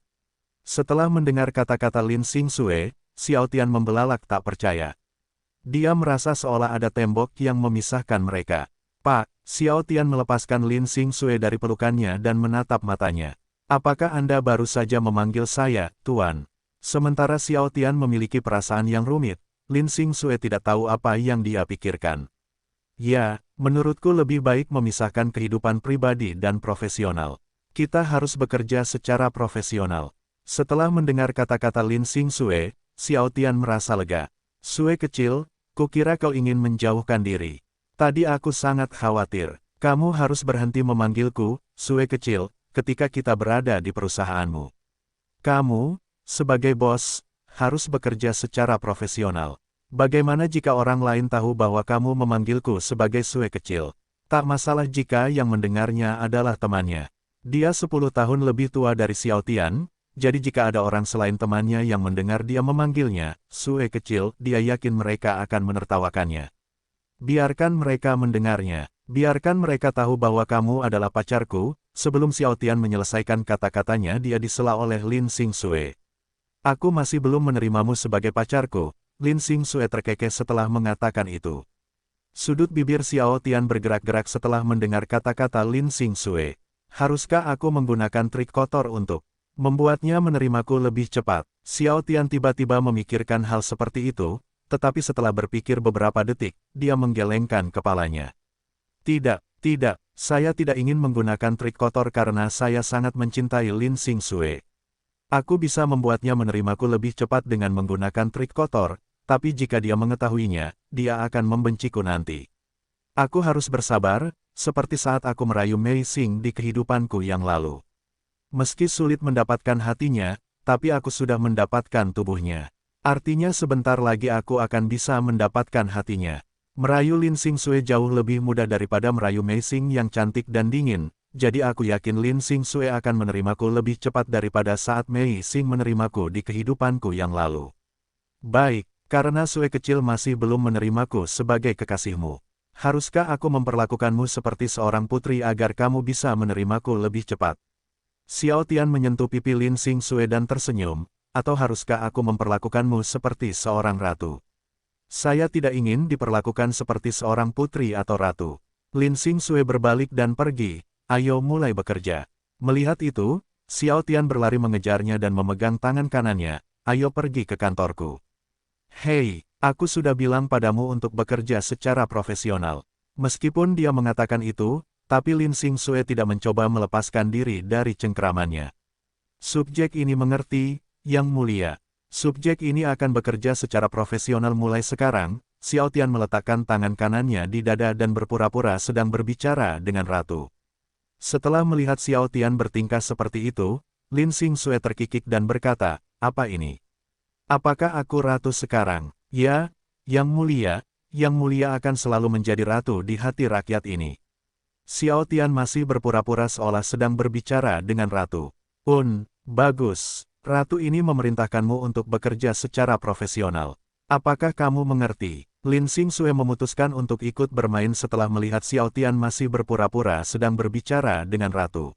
Setelah mendengar kata-kata Lin Xingxue, Xiao Tian membelalak tak percaya. Dia merasa seolah ada tembok yang memisahkan mereka. "Pak," Xiao Tian melepaskan Lin Xingxue dari pelukannya dan menatap matanya. "Apakah Anda baru saja memanggil saya, Tuan?" Sementara Xiao Tian memiliki perasaan yang rumit, Lin Xingxue tidak tahu apa yang dia pikirkan. "Ya, menurutku lebih baik memisahkan kehidupan pribadi dan profesional. Kita harus bekerja secara profesional." Setelah mendengar kata-kata Lin Xingxue, Xiao Tian merasa lega. "Sue kecil, kukira kau ingin menjauhkan diri. Tadi aku sangat khawatir. Kamu harus berhenti memanggilku, Sue kecil, ketika kita berada di perusahaanmu. Kamu, sebagai bos, harus bekerja secara profesional. Bagaimana jika orang lain tahu bahwa kamu memanggilku sebagai Sue kecil? Tak masalah jika yang mendengarnya adalah temannya." Dia 10 tahun lebih tua dari Xiao Tian, jadi jika ada orang selain temannya yang mendengar dia memanggilnya Sue kecil, dia yakin mereka akan menertawakannya. "Biarkan mereka mendengarnya. Biarkan mereka tahu bahwa kamu adalah pacarku." Sebelum Xiao Tian menyelesaikan kata-katanya, dia disela oleh Lin Xingxue. "Aku masih belum menerimamu sebagai pacarku." Lin Xingxue terkekeh setelah mengatakan itu. Sudut bibir Xiao Tian bergerak-gerak setelah mendengar kata-kata Lin Xingxue. "Haruskah aku menggunakan trik kotor untuk membuatnya menerimaku lebih cepat?" Xiao Tian tiba-tiba memikirkan hal seperti itu, tetapi setelah berpikir beberapa detik, dia menggelengkan kepalanya. "Tidak, tidak, saya tidak ingin menggunakan trik kotor karena saya sangat mencintai Lin Xingxue. Aku bisa membuatnya menerimaku lebih cepat dengan menggunakan trik kotor, tapi jika dia mengetahuinya, dia akan membenciku nanti. Aku harus bersabar, seperti saat aku merayu Mei Xing di kehidupanku yang lalu. Meski sulit mendapatkan hatinya, tapi aku sudah mendapatkan tubuhnya. Artinya sebentar lagi aku akan bisa mendapatkan hatinya." Merayu Lin Xingxue jauh lebih mudah daripada merayu Mei Xing yang cantik dan dingin. Jadi aku yakin Lin Xingxue akan menerimaku lebih cepat daripada saat Mei Xing menerimaku di kehidupanku yang lalu. "Baik, karena Sue kecil masih belum menerimaku sebagai kekasihmu. Haruskah aku memperlakukanmu seperti seorang putri agar kamu bisa menerimaku lebih cepat?" Xiao Tian menyentuh pipi Lin Xingxue dan tersenyum, "Atau haruskah aku memperlakukanmu seperti seorang ratu?" "Saya tidak ingin diperlakukan seperti seorang putri atau ratu." Lin Xingxue berbalik dan pergi. "Ayo mulai bekerja." Melihat itu, Xiao Tian berlari mengejarnya dan memegang tangan kanannya. "Ayo pergi ke kantorku." "Hei, aku sudah bilang padamu untuk bekerja secara profesional." Meskipun dia mengatakan itu, tapi Lin Xingxue tidak mencoba melepaskan diri dari cengkeramannya. "Subjek ini mengerti, Yang Mulia. Subjek ini akan bekerja secara profesional mulai sekarang." Xiao Tian meletakkan tangan kanannya di dada dan berpura-pura sedang berbicara dengan ratu. Setelah melihat Xiao Tian bertingkah seperti itu, Lin Xingxue terkikik dan berkata, "Apa ini? Apakah aku ratu sekarang?" "Ya, Yang Mulia, Yang Mulia akan selalu menjadi ratu di hati rakyat ini." Xiao Tian masih berpura-pura seolah sedang berbicara dengan ratu. Bagus." Ratu ini memerintahkanmu untuk bekerja secara profesional. Apakah kamu mengerti? Lin Xingxue memutuskan untuk ikut bermain setelah melihat Xiao Tian masih berpura-pura sedang berbicara dengan Ratu.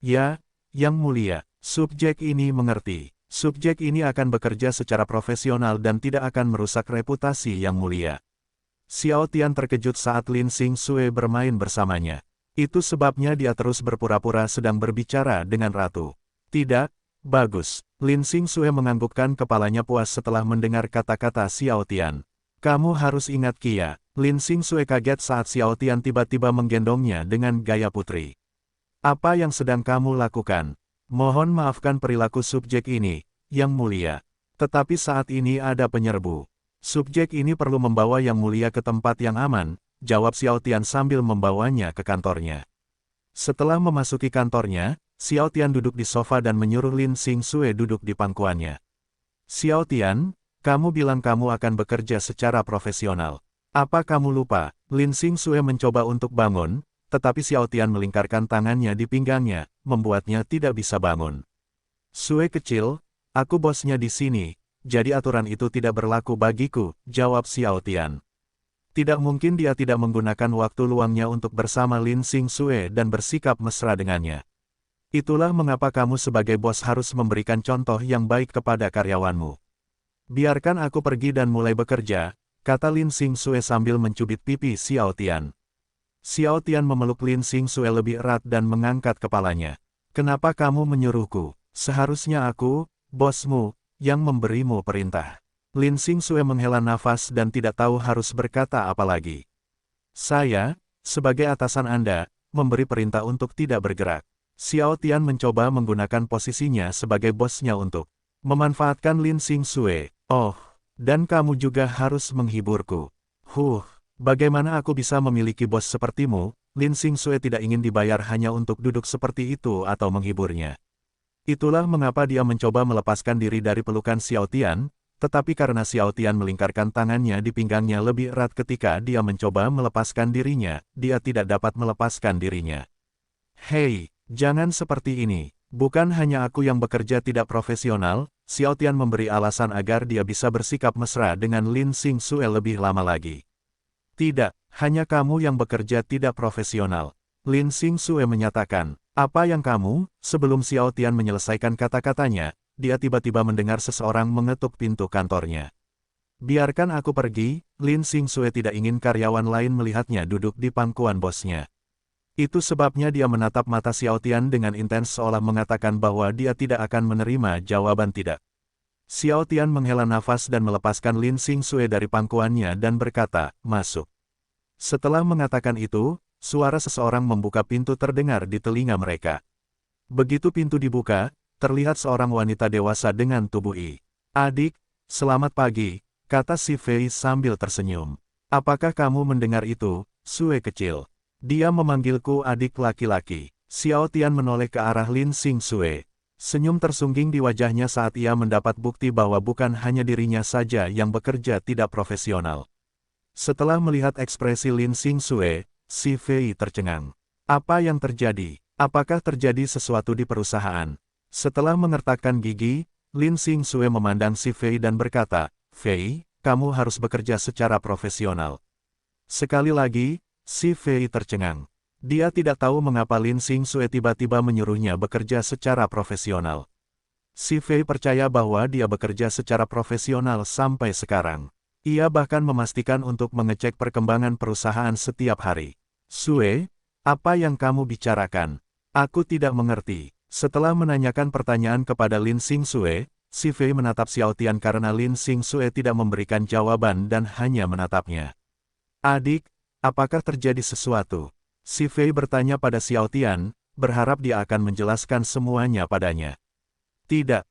Ya, Yang Mulia, subjek ini mengerti. Subjek ini akan bekerja secara profesional dan tidak akan merusak reputasi Yang Mulia. Xiao Tian terkejut saat Lin Xingxue bermain bersamanya. Itu sebabnya dia terus berpura-pura sedang berbicara dengan Ratu. Tidak, bagus. Lin Xingxue menganggukkan kepalanya puas setelah mendengar kata-kata Xiao Tian. Kamu harus ingat Kia. Lin Xingxue kaget saat Xiao Tian tiba-tiba menggendongnya dengan gaya putri. Apa yang sedang kamu lakukan? Mohon maafkan perilaku subjek ini, Yang Mulia. Tetapi saat ini ada penyerbu. Subjek ini perlu membawa Yang Mulia ke tempat yang aman, jawab Xiao Tian sambil membawanya ke kantornya. Setelah memasuki kantornya, Xiao Tian duduk di sofa dan menyuruh Lin Xingxue duduk di pangkuannya. Xiao Tian, kamu bilang kamu akan bekerja secara profesional. Apa kamu lupa? Lin Xingxue mencoba untuk bangun, tetapi Xiao Tian melingkarkan tangannya di pinggangnya, membuatnya tidak bisa bangun. Sue kecil, aku bosnya di sini, jadi aturan itu tidak berlaku bagiku, jawab Xiao Tian. Tidak mungkin dia tidak menggunakan waktu luangnya untuk bersama Lin Xingxue dan bersikap mesra dengannya. Itulah mengapa kamu sebagai bos harus memberikan contoh yang baik kepada karyawanmu. Biarkan aku pergi dan mulai bekerja, kata Lin Xingxue sambil mencubit pipi Xiao Tian. Xiao Tian memeluk Lin Xingxue lebih erat dan mengangkat kepalanya. Kenapa kamu menyuruhku? Seharusnya aku, bosmu, yang memberimu perintah. Lin Xingxue menghela nafas dan tidak tahu harus berkata apa lagi. Saya, sebagai atasan Anda, memberi perintah untuk tidak bergerak. Xiao Tian mencoba menggunakan posisinya sebagai bosnya untuk memanfaatkan Lin Xingxue. Oh, dan kamu juga harus menghiburku. Bagaimana aku bisa memiliki bos sepertimu? Lin Xingxue tidak ingin dibayar hanya untuk duduk seperti itu atau menghiburnya. Itulah mengapa dia mencoba melepaskan diri dari pelukan Xiao Tian, tetapi karena Xiao Tian melingkarkan tangannya di pinggangnya lebih erat ketika dia mencoba melepaskan dirinya, dia tidak dapat melepaskan dirinya. Hei, jangan seperti ini. Bukan hanya aku yang bekerja tidak profesional, Xiao Tian memberi alasan agar dia bisa bersikap mesra dengan Lin Xingxue lebih lama lagi. Tidak, hanya kamu yang bekerja tidak profesional. Lin Xingxue menyatakan, apa yang kamu? Sebelum Xiao Tian menyelesaikan kata-katanya, dia tiba-tiba mendengar seseorang mengetuk pintu kantornya. Biarkan aku pergi, Lin Xingxue tidak ingin karyawan lain melihatnya duduk di pangkuan bosnya. Itu sebabnya dia menatap mata Xiao Tian dengan intens seolah mengatakan bahwa dia tidak akan menerima jawaban tidak. Xiao Tian menghela nafas dan melepaskan Lin Xingxue dari pangkuannya dan berkata, masuk. Setelah mengatakan itu, suara seseorang membuka pintu terdengar di telinga mereka. Begitu pintu dibuka, terlihat seorang wanita dewasa dengan tubuh Adik, selamat pagi, kata si Fei sambil tersenyum. Apakah kamu mendengar itu, Sue kecil? Dia memanggilku adik laki-laki. Xiao Tian menoleh ke arah Lin Xingxue. Senyum tersungging di wajahnya saat ia mendapat bukti bahwa bukan hanya dirinya saja yang bekerja tidak profesional. Setelah melihat ekspresi Lin Xingxue, si Fei tercengang. Apa yang terjadi? Apakah terjadi sesuatu di perusahaan? Setelah mengertakkan gigi, Lin Xingxue memandang si Fei dan berkata, Fei, kamu harus bekerja secara profesional. Sekali lagi, si Fei tercengang. Dia tidak tahu mengapa Lin Xingxue tiba-tiba menyuruhnya bekerja secara profesional. Si Fei percaya bahwa dia bekerja secara profesional sampai sekarang. Ia bahkan memastikan untuk mengecek perkembangan perusahaan setiap hari. Sue, apa yang kamu bicarakan? Aku tidak mengerti. Setelah menanyakan pertanyaan kepada Lin Xingxue, si Fei menatap Xiao Tian karena Lin Xingxue tidak memberikan jawaban dan hanya menatapnya. Adik, apakah terjadi sesuatu? Si Fei bertanya pada Xiao Tian, berharap dia akan menjelaskan semuanya padanya. Tidak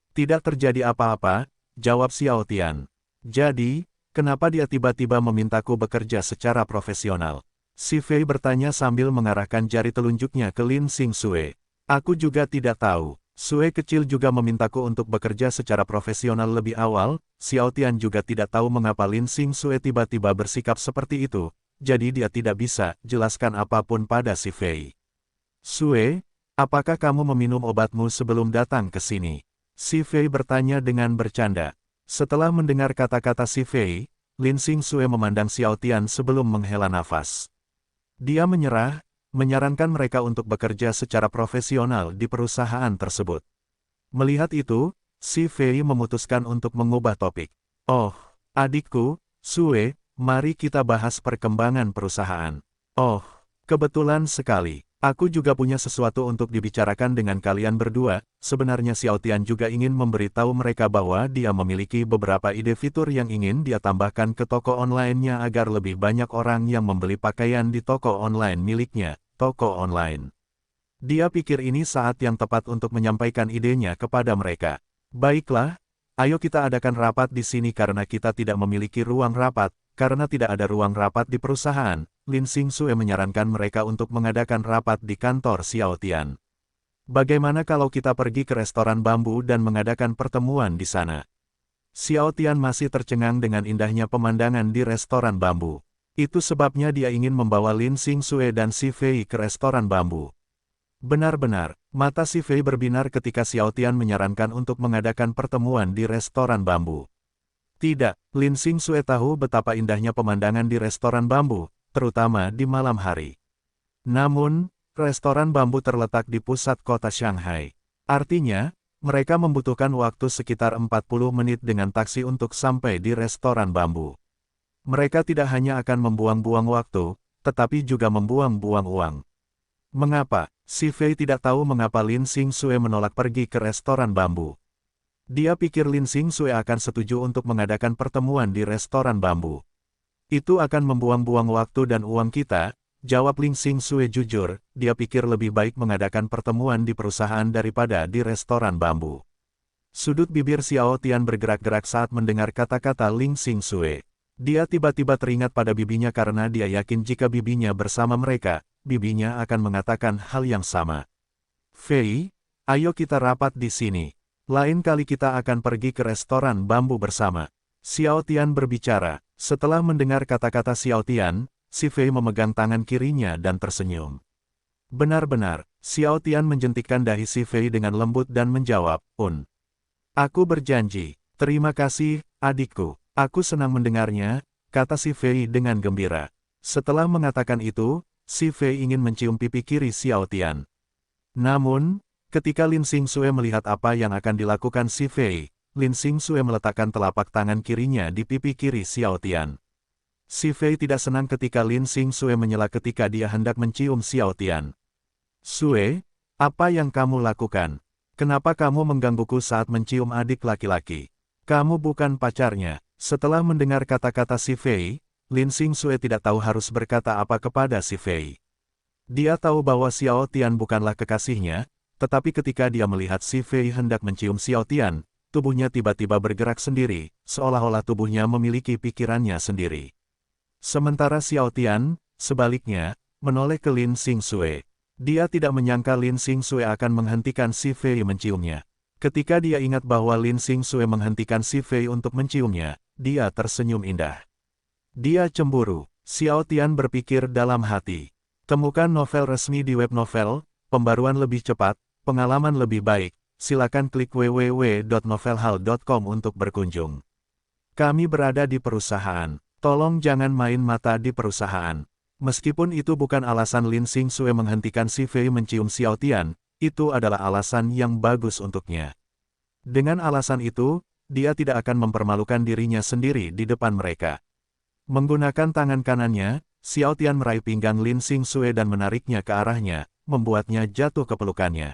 terjadi apa-apa, jawab Xiao Tian. Jadi, kenapa dia tiba-tiba memintaku bekerja secara profesional? Si Fei bertanya sambil mengarahkan jari telunjuknya ke Lin Xingxue. Aku juga tidak tahu. Sue kecil juga memintaku untuk bekerja secara profesional lebih awal. Xiao Tian juga tidak tahu mengapa Lin Xingxue tiba-tiba bersikap seperti itu, jadi dia tidak bisa jelaskan apapun pada si Fei. Sue, apakah kamu meminum obatmu sebelum datang ke sini? Si Fei bertanya dengan bercanda. Setelah mendengar kata-kata si Fei, Lin Xingxue memandang Xiao Tian sebelum menghela nafas. Dia menyerah, menyarankan mereka untuk bekerja secara profesional di perusahaan tersebut. Melihat itu, si Fei memutuskan untuk mengubah topik. Oh, adikku, Sue, mari kita bahas perkembangan perusahaan. Oh, kebetulan sekali. Aku juga punya sesuatu untuk dibicarakan dengan kalian berdua. Sebenarnya Xiao Tian juga ingin memberitahu mereka bahwa dia memiliki beberapa ide fitur yang ingin dia tambahkan ke toko online-nya agar lebih banyak orang yang membeli pakaian di toko online miliknya, toko online. Dia pikir ini saat yang tepat untuk menyampaikan idenya kepada mereka. Baiklah, ayo kita adakan rapat di sini karena kita tidak memiliki ruang rapat. Karena tidak ada ruang rapat di perusahaan, Lin Xingxue menyarankan mereka untuk mengadakan rapat di kantor Xiao Tian. Bagaimana kalau kita pergi ke restoran bambu dan mengadakan pertemuan di sana? Xiao Tian masih tercengang dengan indahnya pemandangan di restoran bambu. Itu sebabnya dia ingin membawa Lin Xingxue dan Si Fei ke restoran bambu. Benar-benar, mata Si Fei berbinar ketika Xiao Tian menyarankan untuk mengadakan pertemuan di restoran bambu. Tidak, Lin Xingxue tahu betapa indahnya pemandangan di restoran bambu, terutama di malam hari. Namun, restoran bambu terletak di pusat kota Shanghai. Artinya, mereka membutuhkan waktu sekitar 40 menit dengan taksi untuk sampai di restoran bambu. Mereka tidak hanya akan membuang-buang waktu, tetapi juga membuang-buang uang. Mengapa? Si Fei tidak tahu mengapa Lin Xingxue menolak pergi ke restoran bambu. Dia pikir Lin Xingxue akan setuju untuk mengadakan pertemuan di restoran bambu. Itu akan membuang-buang waktu dan uang kita, jawab Lin Xingxue jujur, dia pikir lebih baik mengadakan pertemuan di perusahaan daripada di restoran bambu. Sudut bibir Xiao Tian bergerak-gerak saat mendengar kata-kata Lin Xingxue. Dia tiba-tiba teringat pada bibinya karena dia yakin jika bibinya bersama mereka, bibinya akan mengatakan hal yang sama. Fei, ayo kita rapat di sini. Lain kali kita akan pergi ke restoran bambu bersama. Xiao Tian berbicara. Setelah mendengar kata-kata Xiao Tian, Si Fei memegang tangan kirinya dan tersenyum. Benar-benar, Xiao Tian menjentikkan dahi Si Fei dengan lembut dan menjawab, Aku berjanji. Terima kasih, adikku. Aku senang mendengarnya, kata Si Fei dengan gembira. Setelah mengatakan itu, Si Fei ingin mencium pipi kiri Xiao Tian. Namun, ketika Lin Xingxue melihat apa yang akan dilakukan Si Fei, Lin Xingxue meletakkan telapak tangan kirinya di pipi kiri Xiao Tian. Si Fei tidak senang ketika Lin Xingxue menyela ketika dia hendak mencium Xiao Tian. Sue, apa yang kamu lakukan? Kenapa kamu menggangguku saat mencium adik laki-laki? Kamu bukan pacarnya. Setelah mendengar kata-kata Si Fei, Lin Xingxue tidak tahu harus berkata apa kepada Si Fei. Dia tahu bahwa Xiao Tian bukanlah kekasihnya, tetapi ketika dia melihat Si Fei hendak mencium Xiao Tian, tubuhnya tiba-tiba bergerak sendiri, seolah-olah tubuhnya memiliki pikirannya sendiri. Sementara Xiao Tian, sebaliknya, menoleh ke Lin Xingxue. Dia tidak menyangka Lin Xingxue akan menghentikan Si Fei menciumnya. Ketika dia ingat bahwa Lin Xingxue menghentikan Si Fei untuk menciumnya, dia tersenyum indah. Dia cemburu. Xiao Tian berpikir dalam hati. Temukan novel resmi di web novel, pembaruan lebih cepat, pengalaman lebih baik. Silakan klik www.novelhal.com untuk berkunjung. Kami berada di perusahaan. Tolong jangan main mata di perusahaan. Meskipun itu bukan alasan Lin Xingxue menghentikan Si Fei mencium Xiao Tian, itu adalah alasan yang bagus untuknya. Dengan alasan itu, dia tidak akan mempermalukan dirinya sendiri di depan mereka. Menggunakan tangan kanannya, Xiao Tian meraih pinggang Lin Xingxue dan menariknya ke arahnya, membuatnya jatuh ke pelukannya.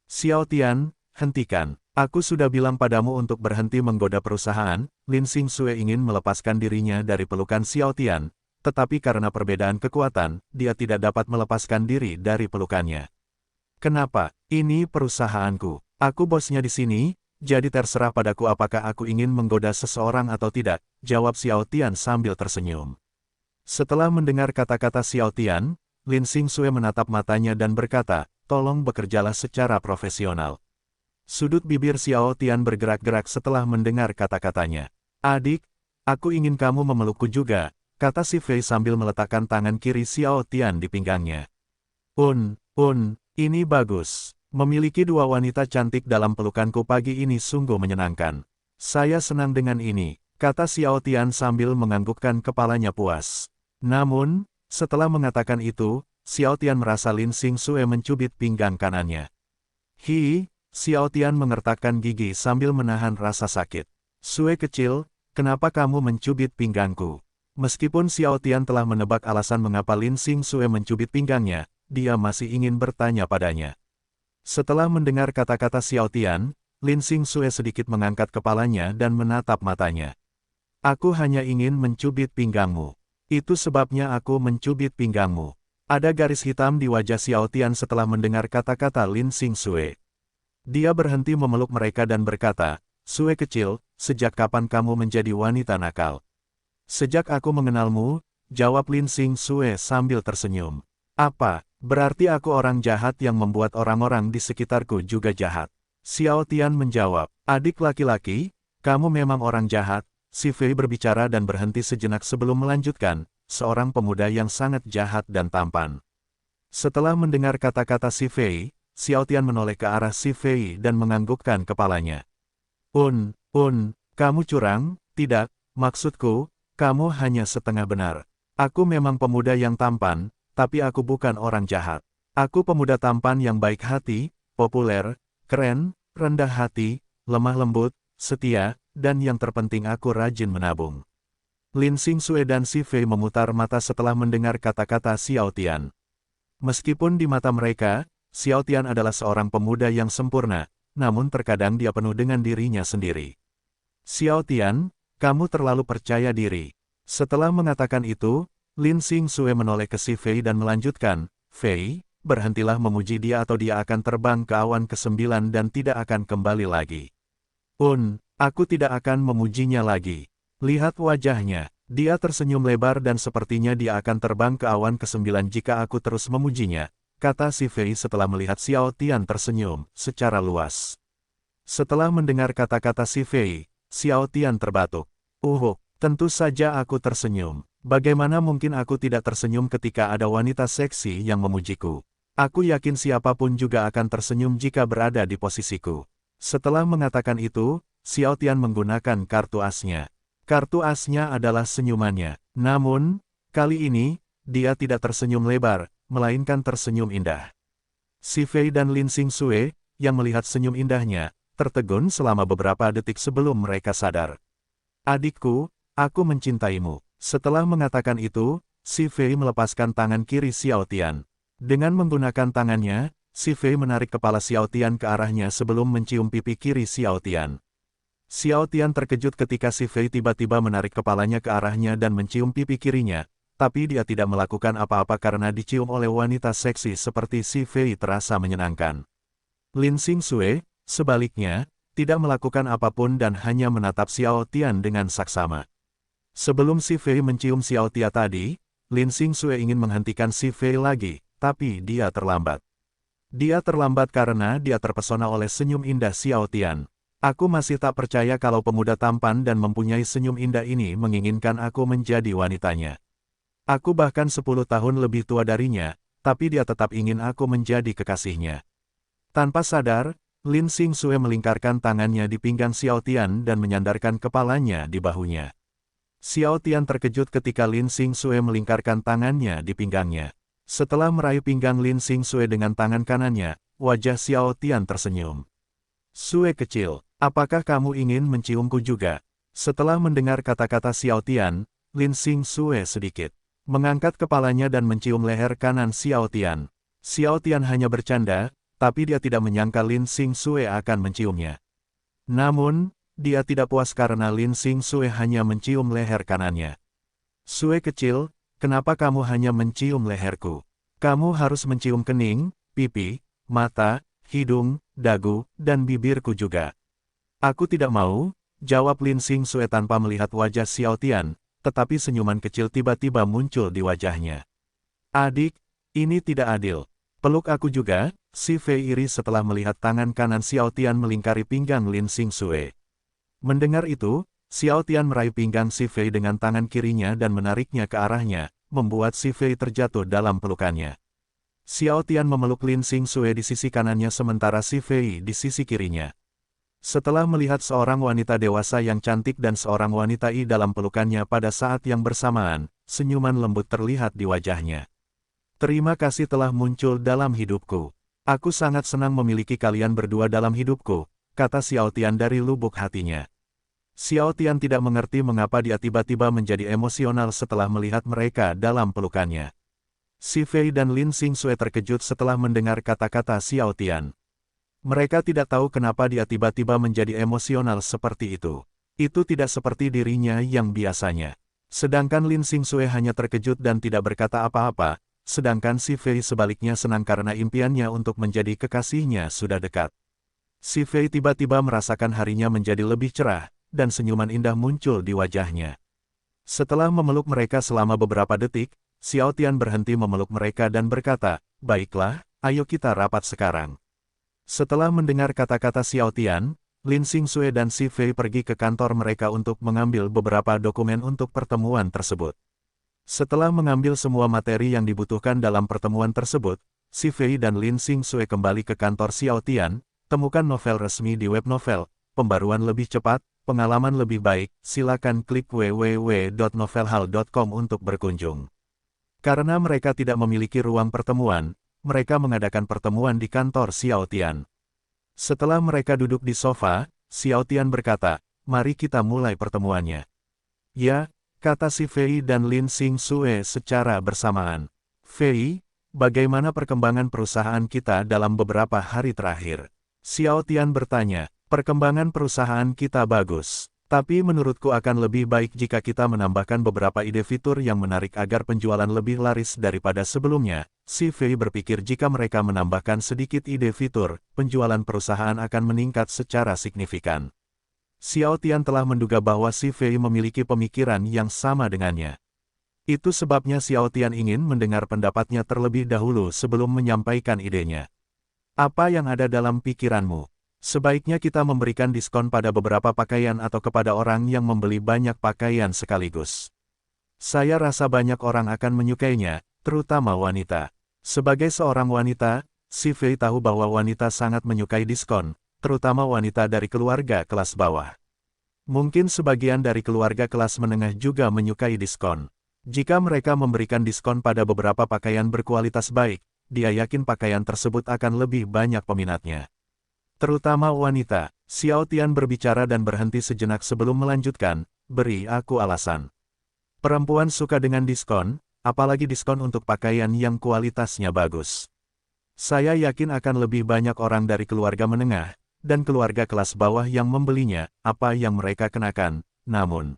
Xiao Tian, hentikan. Aku sudah bilang padamu untuk berhenti menggoda perusahaan. Lin Xingxue ingin melepaskan dirinya dari pelukan Xiao Tian, tetapi karena perbedaan kekuatan, dia tidak dapat melepaskan diri dari pelukannya. Kenapa? Ini perusahaanku. Aku bosnya di sini, jadi terserah padaku apakah aku ingin menggoda seseorang atau tidak, jawab Xiao Tian sambil tersenyum. Setelah mendengar kata-kata Xiao Tian, Lin Xingxue menatap matanya dan berkata, tolong bekerjalah secara profesional. Sudut bibir Xiao Tian bergerak-gerak setelah mendengar kata-katanya. Adik, aku ingin kamu memelukku juga, kata Si Fei sambil meletakkan tangan kiri Xiao Tian di pinggangnya. Ini bagus. Memiliki dua wanita cantik dalam pelukanku pagi ini sungguh menyenangkan. Saya senang dengan ini, kata Xiao Tian sambil menganggukkan kepalanya puas. Namun, setelah mengatakan itu, Xiao Tian merasa Lin Xingxue mencubit pinggang kanannya. Xiao Tian mengertakkan gigi sambil menahan rasa sakit. Sue kecil, kenapa kamu mencubit pinggangku? Meskipun Xiao Tian telah menebak alasan mengapa Lin Xingxue mencubit pinggangnya, dia masih ingin bertanya padanya. Setelah mendengar kata-kata Xiao Tian, Lin Xingxue sedikit mengangkat kepalanya dan menatap matanya. Aku hanya ingin mencubit pinggangmu. Itu sebabnya aku mencubit pinggangmu. Ada garis hitam di wajah Xiao Tian setelah mendengar kata-kata Lin Xingxue. Dia berhenti memeluk mereka dan berkata, Sue kecil, sejak kapan kamu menjadi wanita nakal? Sejak aku mengenalmu, jawab Lin Xingxue sambil tersenyum. Apa, berarti aku orang jahat yang membuat orang-orang di sekitarku juga jahat? Xiao Tian menjawab, adik laki-laki, kamu memang orang jahat. Si Fei berbicara dan berhenti sejenak sebelum melanjutkan, seorang pemuda yang sangat jahat dan tampan. Setelah mendengar kata-kata si Fei, Xiao Tian menoleh ke arah si Fei dan menganggukkan kepalanya. Kamu curang, tidak, maksudku, kamu hanya setengah benar. Aku memang pemuda yang tampan, tapi aku bukan orang jahat. Aku pemuda tampan yang baik hati, populer, keren, rendah hati, lemah lembut, setia, dan yang terpenting aku rajin menabung. Lin Xingxue dan Si Fei memutar mata setelah mendengar kata-kata Xiao Tian. Meskipun di mata mereka, Xiao Tian adalah seorang pemuda yang sempurna, namun terkadang dia penuh dengan dirinya sendiri. Xiao Tian, kamu terlalu percaya diri. Setelah mengatakan itu, Lin Xingxue menoleh ke Si Fei dan melanjutkan, Fei, berhentilah memuji dia atau dia akan terbang ke awan ke-9 dan tidak akan kembali lagi. Aku tidak akan memujinya lagi. Lihat wajahnya, dia tersenyum lebar dan sepertinya dia akan terbang ke awan ke-9 jika aku terus memujinya, kata Si Fei setelah melihat Xiao Tian tersenyum secara luas. Setelah mendengar kata-kata Si Fei, Xiao Tian terbatuk. Tentu saja aku tersenyum. Bagaimana mungkin aku tidak tersenyum ketika ada wanita seksi yang memujiku? Aku yakin siapapun juga akan tersenyum jika berada di posisiku. Setelah mengatakan itu, Xiao Tian menggunakan kartu asnya. Kartu asnya adalah senyumannya. Namun, kali ini, dia tidak tersenyum lebar, melainkan tersenyum indah. Si Fei dan Lin Xingxue, yang melihat senyum indahnya, tertegun selama beberapa detik sebelum mereka sadar. Adikku, aku mencintaimu. Setelah mengatakan itu, Si Fei melepaskan tangan kiri Xiao Tian. Dengan menggunakan tangannya, Si Fei menarik kepala Xiao Tian ke arahnya sebelum mencium pipi kiri Xiao Tian. Xiao Tian terkejut ketika Si Fei tiba-tiba menarik kepalanya ke arahnya dan mencium pipi kirinya, tapi dia tidak melakukan apa-apa karena dicium oleh wanita seksi seperti Si Fei terasa menyenangkan. Lin Xingxue, sebaliknya, tidak melakukan apapun dan hanya menatap Xiao Tian dengan saksama. Sebelum Si Fei mencium Xiao Tian tadi, Lin Xingxue ingin menghentikan Si Fei lagi, tapi dia terlambat. Dia terlambat karena dia terpesona oleh senyum indah Xiao Tian. Aku masih tak percaya kalau pemuda tampan dan mempunyai senyum indah ini menginginkan aku menjadi wanitanya. Aku bahkan 10 tahun lebih tua darinya, tapi dia tetap ingin aku menjadi kekasihnya. Tanpa sadar, Lin Xingxue melingkarkan tangannya di pinggang Xiao Tian dan menyandarkan kepalanya di bahunya. Xiao Tian terkejut ketika Lin Xingxue melingkarkan tangannya di pinggangnya. Setelah meraih pinggang Lin Xingxue dengan tangan kanannya, wajah Xiao Tian tersenyum. Sue kecil, apakah kamu ingin menciumku juga? Setelah mendengar kata-kata Xiao Tian, Lin Xingxue sedikit mengangkat kepalanya dan mencium leher kanan Xiao Tian. Xiao Tian hanya bercanda, tapi dia tidak menyangka Lin Xingxue akan menciumnya. Namun, dia tidak puas karena Lin Xingxue hanya mencium leher kanannya. Sue kecil, kenapa kamu hanya mencium leherku? Kamu harus mencium kening, pipi, mata, hidung, dagu, dan bibirku juga. Aku tidak mau, jawab Lin Xingxue tanpa melihat wajah Xiao Tian, tetapi senyuman kecil tiba-tiba muncul di wajahnya. Adik, ini tidak adil. Peluk aku juga, Si Fei iri setelah melihat tangan kanan Xiao Tian melingkari pinggang Lin Xingxue. Mendengar itu, Xiao Tian meraih pinggang Si Fei dengan tangan kirinya dan menariknya ke arahnya, membuat Si Fei terjatuh dalam pelukannya. Xiao Tian memeluk Lin Xingxue di sisi kanannya sementara Si Fei di sisi kirinya. Setelah melihat seorang wanita dewasa yang cantik dan seorang wanita dalam pelukannya pada saat yang bersamaan, senyuman lembut terlihat di wajahnya. Terima kasih telah muncul dalam hidupku. Aku sangat senang memiliki kalian berdua dalam hidupku, kata Xiao Tian dari lubuk hatinya. Xiao Tian tidak mengerti mengapa dia tiba-tiba menjadi emosional setelah melihat mereka dalam pelukannya. Si Fei dan Lin Xingxue terkejut setelah mendengar kata-kata Xiao Tian. Mereka tidak tahu kenapa dia tiba-tiba menjadi emosional seperti itu. Itu tidak seperti dirinya yang biasanya. Sedangkan Lin Xingxue hanya terkejut dan tidak berkata apa-apa, sedangkan Si Fei sebaliknya senang karena impiannya untuk menjadi kekasihnya sudah dekat. Si Fei tiba-tiba merasakan harinya menjadi lebih cerah, dan senyuman indah muncul di wajahnya. Setelah memeluk mereka selama beberapa detik, Xiao Tian berhenti memeluk mereka dan berkata, "Baiklah, ayo kita rapat sekarang." Setelah mendengar kata-kata Xiao Tian, Lin Xingxue dan Si Fei pergi ke kantor mereka untuk mengambil beberapa dokumen untuk pertemuan tersebut. Setelah mengambil semua materi yang dibutuhkan dalam pertemuan tersebut, Si Fei dan Lin Xingxue kembali ke kantor Xiao Tian, temukan novel resmi di web novel, pembaruan lebih cepat, pengalaman lebih baik, silakan klik www.novelhall.com untuk berkunjung. Karena mereka tidak memiliki ruang pertemuan, mereka mengadakan pertemuan di kantor Xiao Tian. Setelah mereka duduk di sofa, Xiao Tian berkata, "Mari kita mulai pertemuannya." "Ya," kata Si Fei dan Lin Xingxue secara bersamaan. "Fei, bagaimana perkembangan perusahaan kita dalam beberapa hari terakhir?" Xiao Tian bertanya. "Perkembangan perusahaan kita bagus. Tapi menurutku akan lebih baik jika kita menambahkan beberapa ide fitur yang menarik agar penjualan lebih laris daripada sebelumnya." Si Fei berpikir jika mereka menambahkan sedikit ide fitur, penjualan perusahaan akan meningkat secara signifikan. Xiao Tian telah menduga bahwa Si Fei memiliki pemikiran yang sama dengannya. Itu sebabnya Xiao Tian ingin mendengar pendapatnya terlebih dahulu sebelum menyampaikan idenya. "Apa yang ada dalam pikiranmu? Sebaiknya kita memberikan diskon pada beberapa pakaian atau kepada orang yang membeli banyak pakaian sekaligus. Saya rasa banyak orang akan menyukainya, terutama wanita." Sebagai seorang wanita, Si Fei tahu bahwa wanita sangat menyukai diskon, terutama wanita dari keluarga kelas bawah. Mungkin sebagian dari keluarga kelas menengah juga menyukai diskon. Jika mereka memberikan diskon pada beberapa pakaian berkualitas baik, dia yakin pakaian tersebut akan lebih banyak peminatnya. Terutama wanita. Xiao Tian berbicara dan berhenti sejenak sebelum melanjutkan, "Beri aku alasan. Perempuan suka dengan diskon, apalagi diskon untuk pakaian yang kualitasnya bagus. Saya yakin akan lebih banyak orang dari keluarga menengah, dan keluarga kelas bawah yang membelinya, apa yang mereka kenakan. Namun,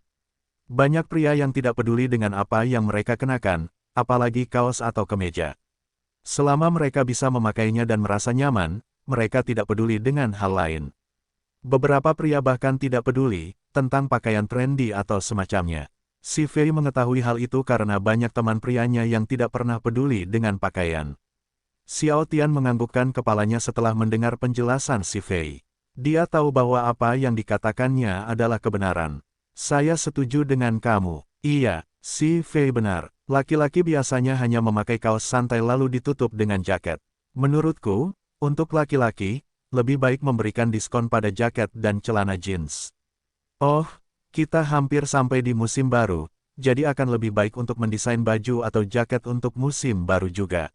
banyak pria yang tidak peduli dengan apa yang mereka kenakan, apalagi kaos atau kemeja. Selama mereka bisa memakainya dan merasa nyaman, mereka tidak peduli dengan hal lain. Beberapa pria bahkan tidak peduli tentang pakaian trendy atau semacamnya." Si Fei mengetahui hal itu karena banyak teman prianya yang tidak pernah peduli dengan pakaian. Xiao Tian menganggukkan kepalanya setelah mendengar penjelasan Si Fei. Dia tahu bahwa apa yang dikatakannya adalah kebenaran. "Saya setuju dengan kamu." "Iya, Si Fei benar. Laki-laki biasanya hanya memakai kaos santai lalu ditutup dengan jaket. Menurutku, untuk laki-laki, lebih baik memberikan diskon pada jaket dan celana jeans." "Oh, kita hampir sampai di musim baru, jadi akan lebih baik untuk mendesain baju atau jaket untuk musim baru juga."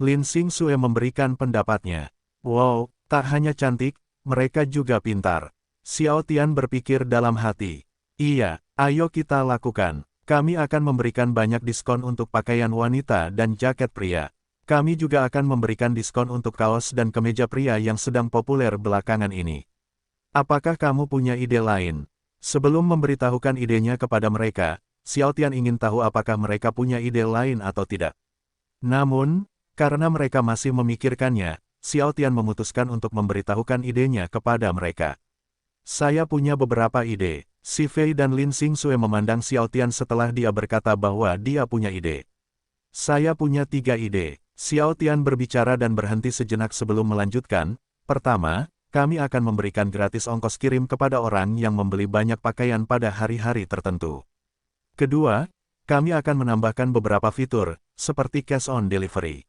Lin Xingxue memberikan pendapatnya. "Wow, tak hanya cantik, mereka juga pintar." Xiao Tian berpikir dalam hati. "Iya, ayo kita lakukan. Kami akan memberikan banyak diskon untuk pakaian wanita dan jaket pria. Kami juga akan memberikan diskon untuk kaos dan kemeja pria yang sedang populer belakangan ini. Apakah kamu punya ide lain?" Sebelum memberitahukan idenya kepada mereka, Xiao Tian ingin tahu apakah mereka punya ide lain atau tidak. Namun, karena mereka masih memikirkannya, Xiao Tian memutuskan untuk memberitahukan idenya kepada mereka. "Saya punya beberapa ide." Si Fei dan Lin Xingxue memandang Xiao Tian setelah dia berkata bahwa dia punya ide. "Saya punya 3 ide." Xiao Tian berbicara dan berhenti sejenak sebelum melanjutkan. "Pertama, kami akan memberikan gratis ongkos kirim kepada orang yang membeli banyak pakaian pada hari-hari tertentu. Kedua, kami akan menambahkan beberapa fitur, seperti cash on delivery.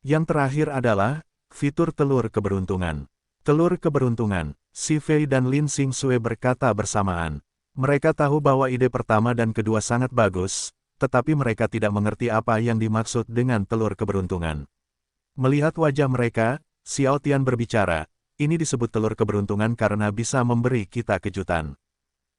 Yang terakhir adalah fitur telur keberuntungan. Telur keberuntungan, Si Fei dan Lin Xingxue berkata bersamaan. Mereka tahu bahwa ide pertama dan kedua sangat bagus, tetapi mereka tidak mengerti apa yang dimaksud dengan telur keberuntungan. Melihat wajah mereka, Xiao Tian berbicara, ini disebut telur keberuntungan karena bisa memberi kita kejutan.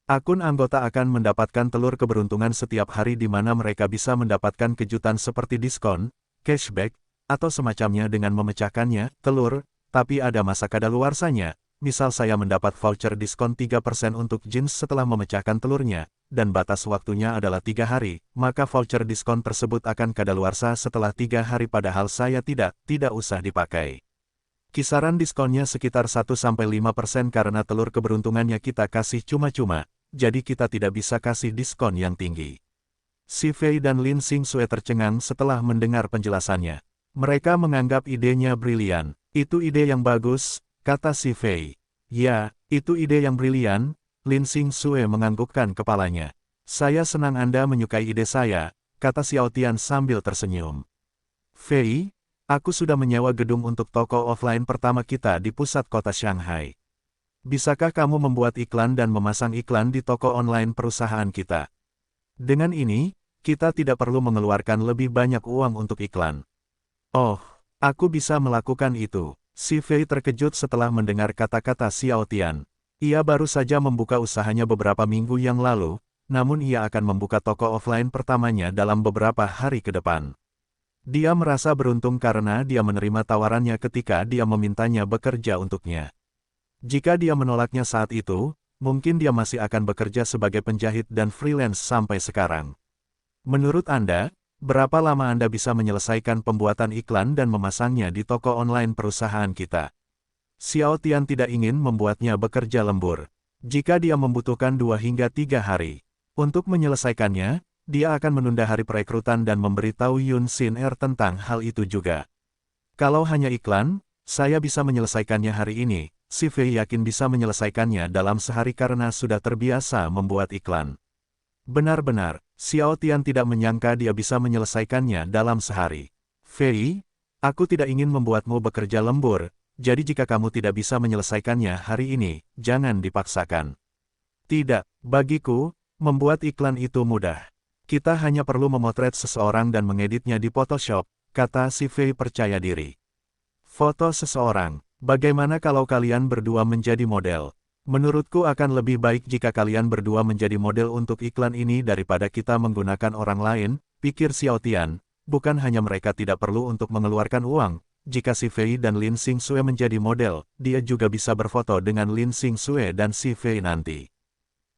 Akun anggota akan mendapatkan telur keberuntungan setiap hari di mana mereka bisa mendapatkan kejutan seperti diskon, cashback, atau semacamnya dengan memecahkannya, telur, tapi ada masa kadaluarsanya. Misal saya mendapat voucher diskon 3% untuk jeans setelah memecahkan telurnya, dan batas waktunya adalah 3 hari, maka voucher diskon tersebut akan kadaluarsa setelah 3 hari padahal saya tidak usah dipakai. Kisaran diskonnya sekitar 1-5% karena telur keberuntungannya kita kasih cuma-cuma, jadi kita tidak bisa kasih diskon yang tinggi. Si Fei dan Lin Xingxue tercengang setelah mendengar penjelasannya. Mereka menganggap idenya brilian. Itu ide yang bagus, kata Si Fei. Ya, itu ide yang brilian, Lin Xingxue menganggukkan kepalanya. Saya senang Anda menyukai ide saya, kata Xiao Tian sambil tersenyum. Fei, aku sudah menyewa gedung untuk toko offline pertama kita di pusat kota Shanghai. Bisakah kamu membuat iklan dan memasang iklan di toko online perusahaan kita? Dengan ini, kita tidak perlu mengeluarkan lebih banyak uang untuk iklan. Oh, aku bisa melakukan itu. Si Fei terkejut setelah mendengar kata-kata Xiao Tian. Ia baru saja membuka usahanya beberapa minggu yang lalu, namun ia akan membuka toko offline pertamanya dalam beberapa hari ke depan. Dia merasa beruntung karena dia menerima tawarannya ketika dia memintanya bekerja untuknya. Jika dia menolaknya saat itu, mungkin dia masih akan bekerja sebagai penjahit dan freelance sampai sekarang. Menurut Anda, berapa lama Anda bisa menyelesaikan pembuatan iklan dan memasangnya di toko online perusahaan kita? Xiao Tian tidak ingin membuatnya bekerja lembur. Jika dia membutuhkan 2 hingga 3 hari untuk menyelesaikannya, dia akan menunda hari perekrutan dan memberitahu Yun Xin Er tentang hal itu juga. Kalau hanya iklan, saya bisa menyelesaikannya hari ini. Si Fei yakin bisa menyelesaikannya dalam sehari karena sudah terbiasa membuat iklan. Benar-benar, Xiao Tian tidak menyangka dia bisa menyelesaikannya dalam sehari. Fei, aku tidak ingin membuatmu bekerja lembur, jadi jika kamu tidak bisa menyelesaikannya hari ini, jangan dipaksakan. Tidak, bagiku, membuat iklan itu mudah. Kita hanya perlu memotret seseorang dan mengeditnya di Photoshop, kata si Fei percaya diri. Foto seseorang, bagaimana kalau kalian berdua menjadi model? Menurutku akan lebih baik jika kalian berdua menjadi model untuk iklan ini daripada kita menggunakan orang lain, pikir Xiao Tian. Bukan hanya mereka tidak perlu untuk mengeluarkan uang, jika Si Fei dan Lin Xingxue menjadi model, dia juga bisa berfoto dengan Lin Xingxue dan Si Fei nanti.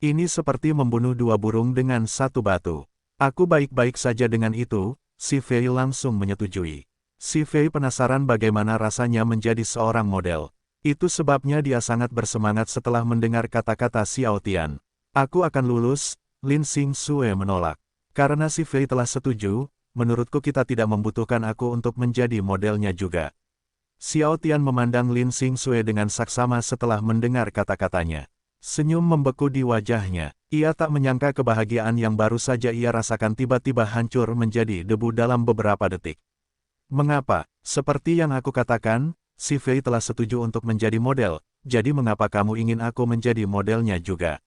Ini seperti membunuh 2 burung dengan 1 batu. Aku baik-baik saja dengan itu, Si Fei langsung menyetujui. Si Fei penasaran bagaimana rasanya menjadi seorang model. Itu sebabnya dia sangat bersemangat setelah mendengar kata-kata Xiao Tian. Aku akan lulus, Lin Xingxue menolak. Karena Si Fei telah setuju, menurutku kita tidak membutuhkan aku untuk menjadi modelnya juga. Xiao Tian memandang Lin Xingxue dengan saksama setelah mendengar kata-katanya. Senyum membeku di wajahnya. Ia tak menyangka kebahagiaan yang baru saja ia rasakan tiba-tiba hancur menjadi debu dalam beberapa detik. Mengapa? Seperti yang aku katakan, Si Fei telah setuju untuk menjadi model, jadi mengapa kamu ingin aku menjadi modelnya juga?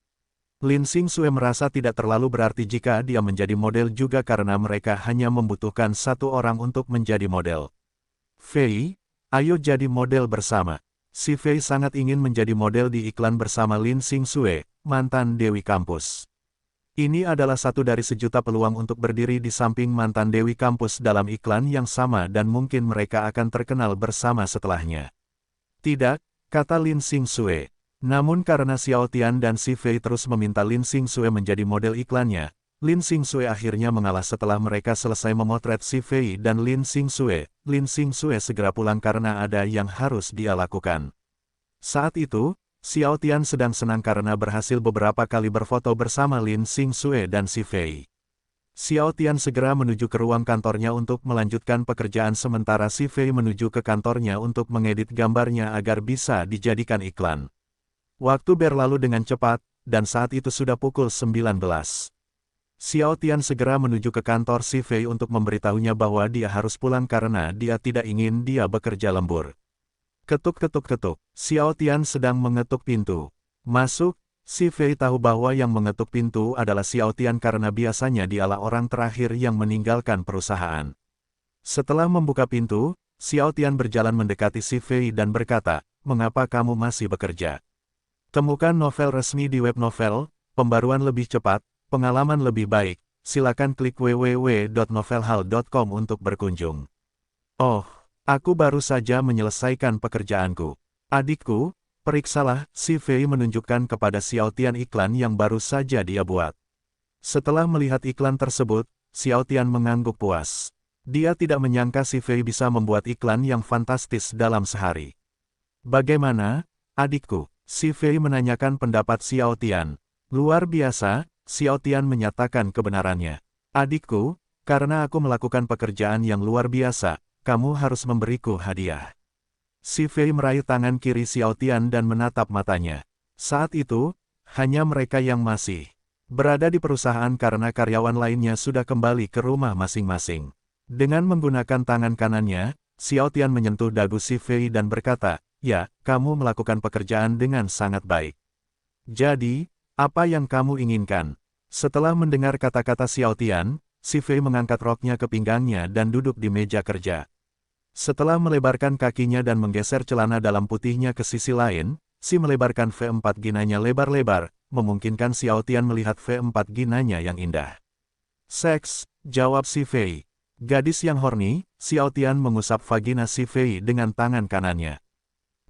Lin Xingxue merasa tidak terlalu berarti jika dia menjadi model juga karena mereka hanya membutuhkan 1 orang untuk menjadi model. Fei, ayo jadi model bersama. Si Fei sangat ingin menjadi model di iklan bersama Lin Xingxue, mantan Dewi Kampus. Ini adalah satu dari sejuta peluang untuk berdiri di samping mantan Dewi Kampus dalam iklan yang sama dan mungkin mereka akan terkenal bersama setelahnya. Tidak, kata Lin Xingxue. Namun karena Xiao Tian dan Si Fei terus meminta Lin Xingxue menjadi model iklannya, Lin Xingxue akhirnya mengalah setelah mereka selesai memotret Si Fei dan Lin Xingxue. Lin Xingxue segera pulang karena ada yang harus dia lakukan. Saat itu, Xiao Tian sedang senang karena berhasil beberapa kali berfoto bersama Lin Xingxue dan Si Fei. Xiao Tian segera menuju ke ruang kantornya untuk melanjutkan pekerjaan sementara Si Fei menuju ke kantornya untuk mengedit gambarnya agar bisa dijadikan iklan. Waktu berlalu dengan cepat, dan saat itu sudah pukul 19. Xiao Tian segera menuju ke kantor si Fei untuk memberitahunya bahwa dia harus pulang karena dia tidak ingin dia bekerja lembur. Ketuk-ketuk-ketuk, Xiao Tian sedang mengetuk pintu. Masuk, si Fei tahu bahwa yang mengetuk pintu adalah Xiao Tian karena biasanya dialah orang terakhir yang meninggalkan perusahaan. Setelah membuka pintu, Xiao Tian berjalan mendekati si Fei dan berkata, "Mengapa kamu masih bekerja? Temukan novel resmi di web novel, pembaruan lebih cepat, pengalaman lebih baik, silakan klik www.novelhall.com untuk berkunjung." "Oh, aku baru saja menyelesaikan pekerjaanku. Adikku, periksalah," si Fei menunjukkan kepada Xiao Tian iklan yang baru saja dia buat. Setelah melihat iklan tersebut, Xiao Tian mengangguk puas. Dia tidak menyangka si Fei bisa membuat iklan yang fantastis dalam sehari. "Bagaimana, adikku?" Si Fei menanyakan pendapat Xiao Tian. "Luar biasa," Xiao Tian menyatakan kebenarannya. "Adikku, karena aku melakukan pekerjaan yang luar biasa, kamu harus memberiku hadiah." Si Fei meraih tangan kiri Xiao Tian dan menatap matanya. Saat itu, hanya mereka yang masih berada di perusahaan karena karyawan lainnya sudah kembali ke rumah masing-masing. Dengan menggunakan tangan kanannya, Xiao Tian menyentuh dagu si Fei dan berkata, "Ya, kamu melakukan pekerjaan dengan sangat baik. Jadi, apa yang kamu inginkan?" Setelah mendengar kata-kata Xiao Tian, si Fei mengangkat roknya ke pinggangnya dan duduk di meja kerja. Setelah melebarkan kakinya dan menggeser celana dalam putihnya ke sisi lain, si melebarkan V4 ginanya lebar-lebar, memungkinkan Xiao Tian melihat V4 ginanya yang indah. "Seks," jawab si Fei. Gadis yang horny, Xiao Tian mengusap vagina si Fei dengan tangan kanannya.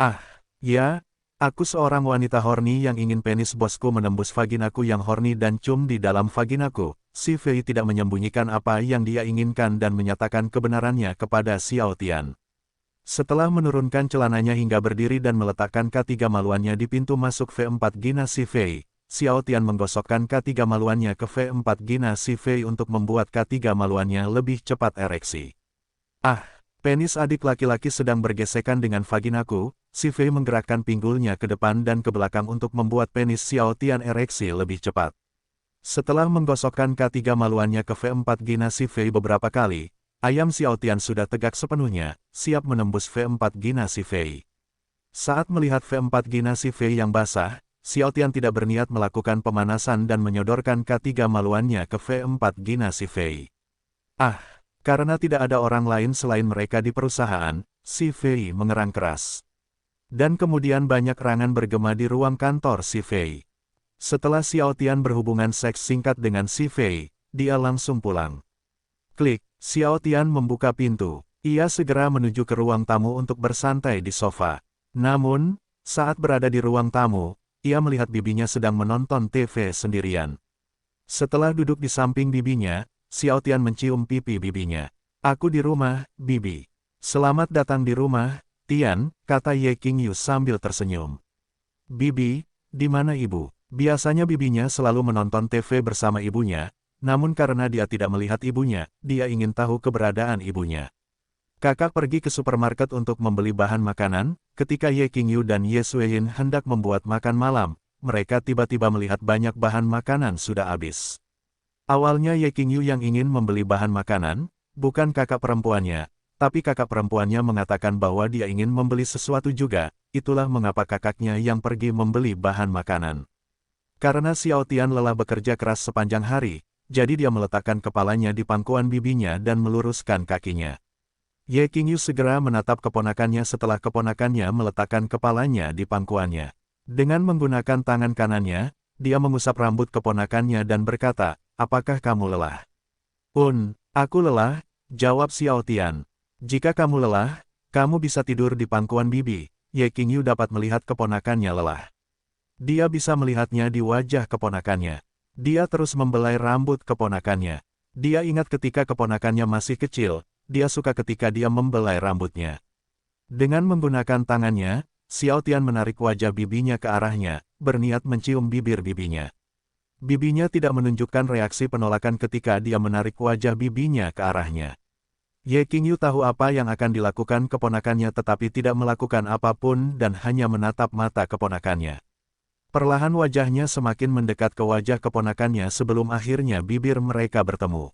"Ah, ya, aku seorang wanita horny yang ingin penis bosku menembus vaginaku yang horny dan cium di dalam vaginaku." Si Fei tidak menyembunyikan apa yang dia inginkan dan menyatakan kebenarannya kepada Xiao Tian. Setelah menurunkan celananya hingga berdiri dan meletakkan ketiga maluannya di pintu masuk V4 gina si Fei, Xiao Tian menggosokkan ketiga maluannya ke V4 gina si Fei untuk membuat ketiga maluannya lebih cepat ereksi. "Ah, penis adik laki-laki sedang bergesekan dengan vaginaku," si Fei menggerakkan pinggulnya ke depan dan ke belakang untuk membuat penis Xiao Tian ereksi lebih cepat. Setelah menggosokkan ketiga maluannya ke V4 gina si Fei beberapa kali, ayam Xiao Tian sudah tegak sepenuhnya, siap menembus V4 gina si Fei. Saat melihat V4 gina si Fei yang basah, Xiao Tian tidak berniat melakukan pemanasan dan menyodorkan ketiga maluannya ke V4 gina si Fei. "Ah, karena tidak ada orang lain selain mereka di perusahaan," si Fei mengerang keras. Dan kemudian banyak rangan bergema di ruang kantor si Fei. Setelah Xiao Tian berhubungan seks singkat dengan si Fei, dia langsung pulang. Klik, Xiao Tian membuka pintu. Ia segera menuju ke ruang tamu untuk bersantai di sofa. Namun, saat berada di ruang tamu, ia melihat bibinya sedang menonton TV sendirian. Setelah duduk di samping bibinya, Xiao Tian mencium pipi bibinya. "Aku di rumah, bibi." "Selamat datang di rumah, Tian," kata Ye Qingyu sambil tersenyum. "Bibi, di mana ibu?" Biasanya bibinya selalu menonton TV bersama ibunya, namun karena dia tidak melihat ibunya, dia ingin tahu keberadaan ibunya. "Kakak pergi ke supermarket untuk membeli bahan makanan." Ketika Ye Qingyu dan Ye Sueyin hendak membuat makan malam, mereka tiba-tiba melihat banyak bahan makanan sudah habis. Awalnya Ye Qingyu yang ingin membeli bahan makanan, bukan kakak perempuannya, tapi kakak perempuannya mengatakan bahwa dia ingin membeli sesuatu juga, itulah mengapa kakaknya yang pergi membeli bahan makanan. Karena Xiao Tian lelah bekerja keras sepanjang hari, jadi dia meletakkan kepalanya di pangkuan bibinya dan meluruskan kakinya. Ye Qingyu segera menatap keponakannya setelah keponakannya meletakkan kepalanya di pangkuannya. Dengan menggunakan tangan kanannya, dia mengusap rambut keponakannya dan berkata, "Apakah kamu lelah?" Aku lelah," jawab Xiao Tian. "Jika kamu lelah, kamu bisa tidur di pangkuan bibi." Ye Qingyu dapat melihat keponakannya lelah. Dia bisa melihatnya di wajah keponakannya. Dia terus membelai rambut keponakannya. Dia ingat ketika keponakannya masih kecil, dia suka ketika dia membelai rambutnya. Dengan menggunakan tangannya, Xiao Tian menarik wajah bibinya ke arahnya, berniat mencium bibir bibinya. Bibinya tidak menunjukkan reaksi penolakan ketika dia menarik wajah bibinya ke arahnya. Ye Qingyu tahu apa yang akan dilakukan keponakannya tetapi tidak melakukan apapun dan hanya menatap mata keponakannya. Perlahan wajahnya semakin mendekat ke wajah keponakannya sebelum akhirnya bibir mereka bertemu.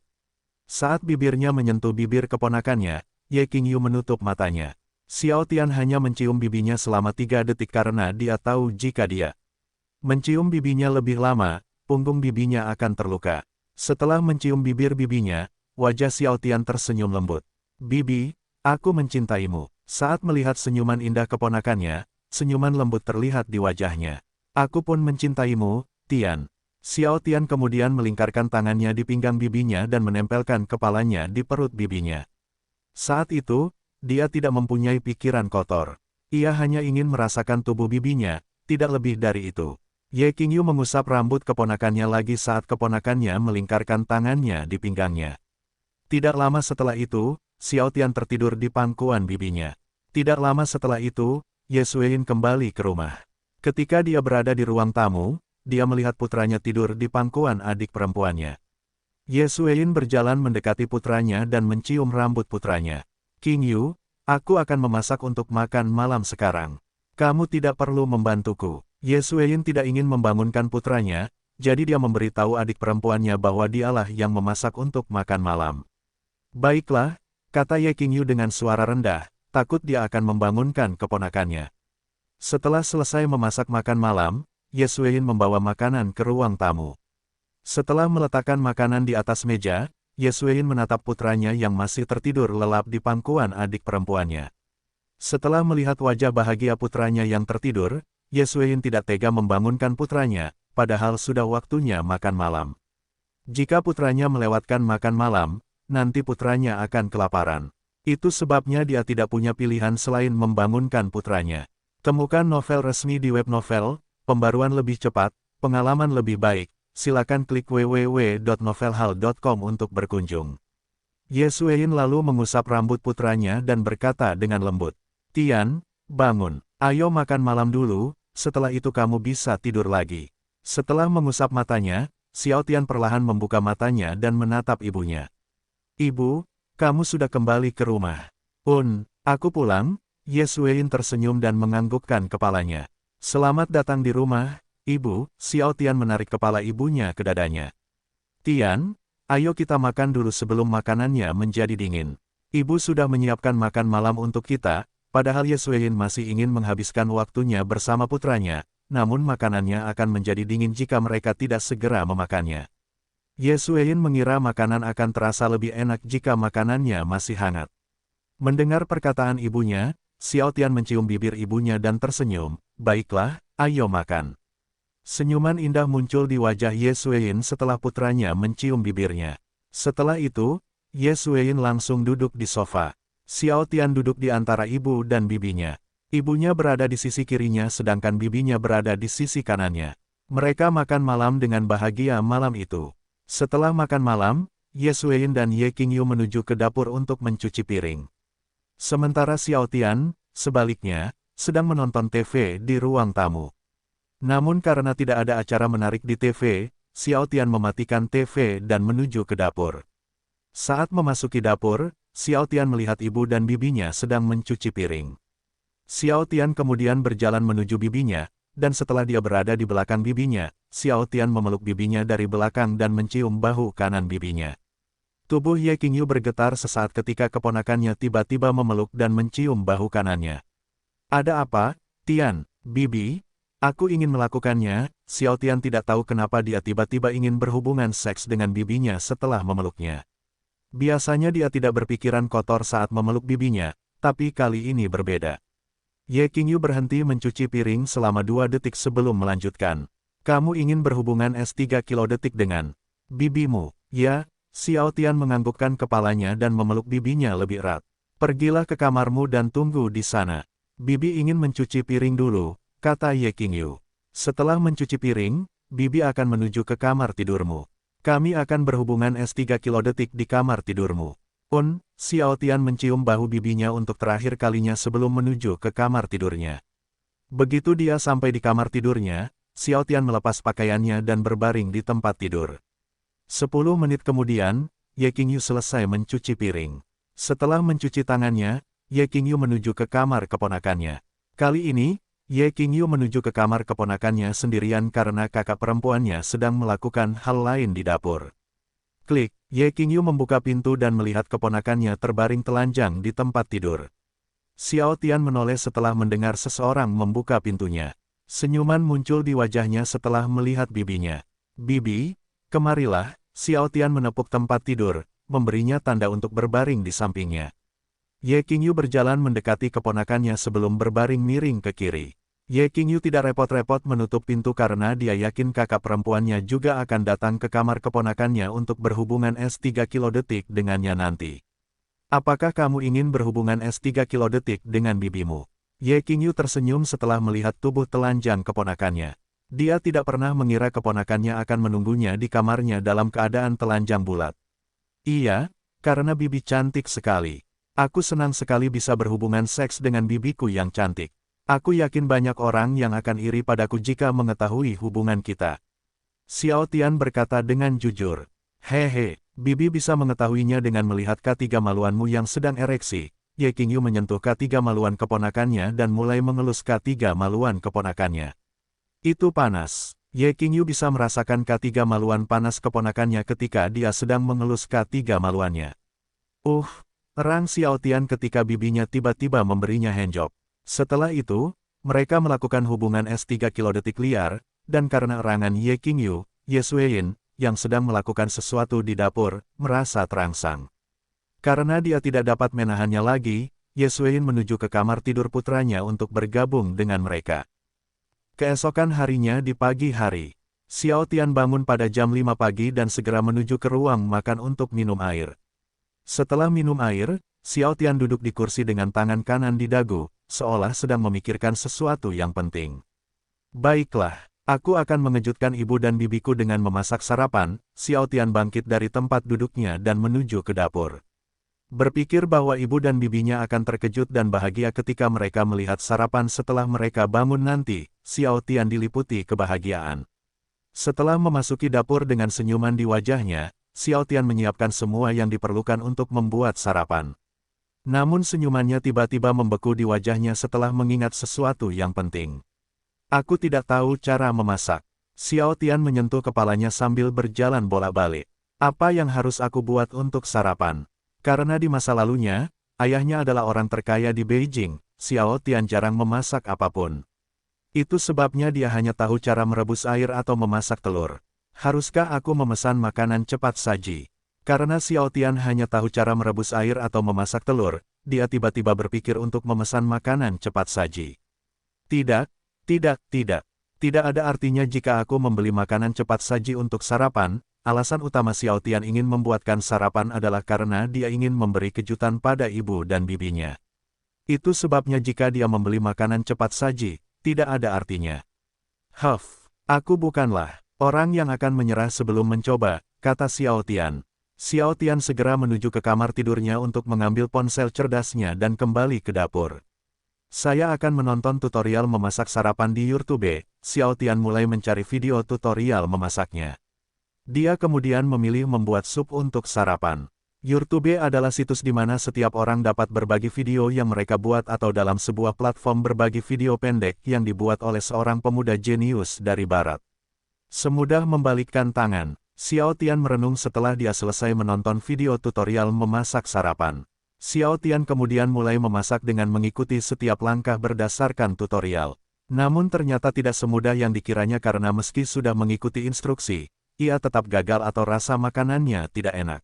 Saat bibirnya menyentuh bibir keponakannya, Ye Qingyu menutup matanya. Xiao Tian hanya mencium bibinya selama 3 detik karena dia tahu jika dia mencium bibinya lebih lama, punggung bibinya akan terluka. Setelah mencium bibir bibinya, wajah Xiao Tian tersenyum lembut. "Bibi, aku mencintaimu." Saat melihat senyuman indah keponakannya, senyuman lembut terlihat di wajahnya. "Aku pun mencintaimu, Tian." Xiao Tian kemudian melingkarkan tangannya di pinggang bibinya dan menempelkan kepalanya di perut bibinya. Saat itu, dia tidak mempunyai pikiran kotor. Ia hanya ingin merasakan tubuh bibinya, tidak lebih dari itu. Ye Qingyu mengusap rambut keponakannya lagi saat keponakannya melingkarkan tangannya di pinggangnya. Tidak lama setelah itu, Xiao Tian tertidur di pangkuan bibinya. Tidak lama setelah itu, Ye Xueyin kembali ke rumah. Ketika dia berada di ruang tamu, dia melihat putranya tidur di pangkuan adik perempuannya. Ye Xueyin berjalan mendekati putranya dan mencium rambut putranya. "Qingyu, aku akan memasak untuk makan malam sekarang. Kamu tidak perlu membantuku." Ye Xueyin tidak ingin membangunkan putranya, jadi dia memberitahu adik perempuannya bahwa dialah yang memasak untuk makan malam. "Baiklah," kata Ye Qingyu dengan suara rendah, takut dia akan membangunkan keponakannya. Setelah selesai memasak makan malam, Ye Xueyin membawa makanan ke ruang tamu. Setelah meletakkan makanan di atas meja, Ye Xueyin menatap putranya yang masih tertidur lelap di pangkuan adik perempuannya. Setelah melihat wajah bahagia putranya yang tertidur, Ye Xueyin tidak tega membangunkan putranya, padahal sudah waktunya makan malam. Jika putranya melewatkan makan malam, nanti putranya akan kelaparan. Itu sebabnya dia tidak punya pilihan selain membangunkan putranya. Temukan novel resmi di web novel, pembaruan lebih cepat, pengalaman lebih baik. Silakan klik www.novelhal.com untuk berkunjung. Ye Xueyin lalu mengusap rambut putranya dan berkata dengan lembut, "Tian, bangun. Ayo makan malam dulu, setelah itu kamu bisa tidur lagi." Setelah mengusap matanya, Xiao Tian perlahan membuka matanya dan menatap ibunya. "Ibu, kamu sudah kembali ke rumah." Aku pulang." Ye Xueyin tersenyum dan menganggukkan kepalanya. "Selamat datang di rumah, Ibu." Xiao Tian menarik kepala ibunya ke dadanya. "Tian, ayo kita makan dulu sebelum makanannya menjadi dingin. Ibu sudah menyiapkan makan malam untuk kita." Padahal Ye Xueyin masih ingin menghabiskan waktunya bersama putranya, namun makanannya akan menjadi dingin jika mereka tidak segera memakannya. Ye Xueyin mengira makanan akan terasa lebih enak jika makanannya masih hangat. Mendengar perkataan ibunya, Xiao Tian mencium bibir ibunya dan tersenyum. "Baiklah, ayo makan." Senyuman indah muncul di wajah Ye Xueyin setelah putranya mencium bibirnya. Setelah itu, Ye Xueyin langsung duduk di sofa. Xiao Tian duduk di antara ibu dan bibinya. Ibunya berada di sisi kirinya sedangkan bibinya berada di sisi kanannya. Mereka makan malam dengan bahagia malam itu. Setelah makan malam, Ye Xueyin dan Ye Qingyu menuju ke dapur untuk mencuci piring. Sementara Xiao Tian, sebaliknya, sedang menonton TV di ruang tamu. Namun karena tidak ada acara menarik di TV, Xiao Tian mematikan TV dan menuju ke dapur. Saat memasuki dapur, Xiao Tian melihat ibu dan bibinya sedang mencuci piring. Xiao Tian kemudian berjalan menuju bibinya, dan setelah dia berada di belakang bibinya, Xiao Tian memeluk bibinya dari belakang dan mencium bahu kanan bibinya. Tubuh Ye Qingyu bergetar sesaat ketika keponakannya tiba-tiba memeluk dan mencium bahu kanannya. "Ada apa, Tian, Bibi? Aku ingin melakukannya." Xiao Tian tidak tahu kenapa dia tiba-tiba ingin berhubungan seks dengan bibinya setelah memeluknya. Biasanya dia tidak berpikiran kotor saat memeluk bibinya, tapi kali ini berbeda. Ye Qingyu berhenti mencuci piring selama 2 detik sebelum melanjutkan. "Kamu ingin berhubungan S3 kilodetik dengan bibimu?" "Ya." Xiao Tian menganggukkan kepalanya dan memeluk bibinya lebih erat. "Pergilah ke kamarmu dan tunggu di sana. Bibi ingin mencuci piring dulu," kata Ye Qingyu. "Setelah mencuci piring, Bibi akan menuju ke kamar tidurmu. Kami akan berhubungan S3 kilodetik di kamar tidurmu." Xiao Tian mencium bahu bibinya untuk terakhir kalinya sebelum menuju ke kamar tidurnya. Begitu dia sampai di kamar tidurnya, Xiao Tian melepas pakaiannya dan berbaring di tempat tidur. 10 menit kemudian, Ye Qingyu selesai mencuci piring. Setelah mencuci tangannya, Ye Qingyu menuju ke kamar keponakannya. Kali ini, Ye Qingyu menuju ke kamar keponakannya sendirian karena kakak perempuannya sedang melakukan hal lain di dapur. Klik, Ye Qingyu membuka pintu dan melihat keponakannya terbaring telanjang di tempat tidur. Xiao Tian menoleh setelah mendengar seseorang membuka pintunya. Senyuman muncul di wajahnya setelah melihat bibinya. "Bibi, kemarilah." Xiao Tian menepuk tempat tidur, memberinya tanda untuk berbaring di sampingnya. Ye Qingyu berjalan mendekati keponakannya sebelum berbaring miring ke kiri. Ye Qingyu tidak repot-repot menutup pintu karena dia yakin kakak perempuannya juga akan datang ke kamar keponakannya untuk berhubungan S3 kilodetik dengannya nanti. "Apakah kamu ingin berhubungan S3 kilodetik dengan bibimu?" Ye Qingyu tersenyum setelah melihat tubuh telanjang keponakannya. Dia tidak pernah mengira keponakannya akan menunggunya di kamarnya dalam keadaan telanjang bulat. "Iya, karena bibi cantik sekali. Aku senang sekali bisa berhubungan seks dengan bibiku yang cantik. Aku yakin banyak orang yang akan iri padaku jika mengetahui hubungan kita." Xiao Tian berkata dengan jujur. "Hehe, bibi bisa mengetahuinya dengan melihat ketiga maluanmu yang sedang ereksi." Ye Qingyu menyentuh ketiga maluan keponakannya dan mulai mengelus ketiga maluan keponakannya. "Itu panas." Ye Qingyu bisa merasakan ketiga maluan panas keponakannya ketika dia sedang mengelus ketiga maluannya. Erang Xiao Tian ketika bibinya tiba-tiba memberinya handjob. Setelah itu, mereka melakukan hubungan S3 kilodetik liar, dan karena erangan Ye Qingyu, Ye Xueyin, yang sedang melakukan sesuatu di dapur, merasa terangsang. Karena dia tidak dapat menahannya lagi, Ye Xueyin menuju ke kamar tidur putranya untuk bergabung dengan mereka. Keesokan harinya di pagi hari, Xiao Tian bangun pada jam 5 pagi dan segera menuju ke ruang makan untuk minum air. Setelah minum air, Xiao Tian duduk di kursi dengan tangan kanan di dagu, seolah sedang memikirkan sesuatu yang penting. "Baiklah, aku akan mengejutkan ibu dan bibiku dengan memasak sarapan." Xiao Tian bangkit dari tempat duduknya dan menuju ke dapur. Berpikir bahwa ibu dan bibinya akan terkejut dan bahagia ketika mereka melihat sarapan setelah mereka bangun nanti, Xiao Tian diliputi kebahagiaan. Setelah memasuki dapur dengan senyuman di wajahnya, Xiao Tian menyiapkan semua yang diperlukan untuk membuat sarapan. Namun senyumannya tiba-tiba membeku di wajahnya setelah mengingat sesuatu yang penting. "Aku tidak tahu cara memasak." Xiao Tian menyentuh kepalanya sambil berjalan bolak-balik. "Apa yang harus aku buat untuk sarapan?" Karena di masa lalunya, ayahnya adalah orang terkaya di Beijing, Xiao Tian jarang memasak apapun. Itu sebabnya dia hanya tahu cara merebus air atau memasak telur. "Haruskah aku memesan makanan cepat saji?" Karena Xiao Tian hanya tahu cara merebus air atau memasak telur, dia tiba-tiba berpikir untuk memesan makanan cepat saji. "Tidak, tidak, tidak. Tidak ada artinya jika aku membeli makanan cepat saji untuk sarapan." Alasan utama Xiao Tian ingin membuatkan sarapan adalah karena dia ingin memberi kejutan pada ibu dan bibinya. Itu sebabnya jika dia membeli makanan cepat saji, tidak ada artinya. Aku bukanlah orang yang akan menyerah sebelum mencoba," kata Xiao Tian. Xiao Tian segera menuju ke kamar tidurnya untuk mengambil ponsel cerdasnya dan kembali ke dapur. "Saya akan menonton tutorial memasak sarapan di YouTube." Xiao Tian mulai mencari video tutorial memasaknya. Dia kemudian memilih membuat sup untuk sarapan. YouTube adalah situs di mana setiap orang dapat berbagi video yang mereka buat atau dalam sebuah platform berbagi video pendek yang dibuat oleh seorang pemuda jenius dari barat. Semudah membalikkan tangan, Xiao Tian merenung setelah dia selesai menonton video tutorial memasak sarapan. Xiao Tian kemudian mulai memasak dengan mengikuti setiap langkah berdasarkan tutorial. Namun ternyata tidak semudah yang dikiranya karena meski sudah mengikuti instruksi, ia tetap gagal atau rasa makanannya tidak enak.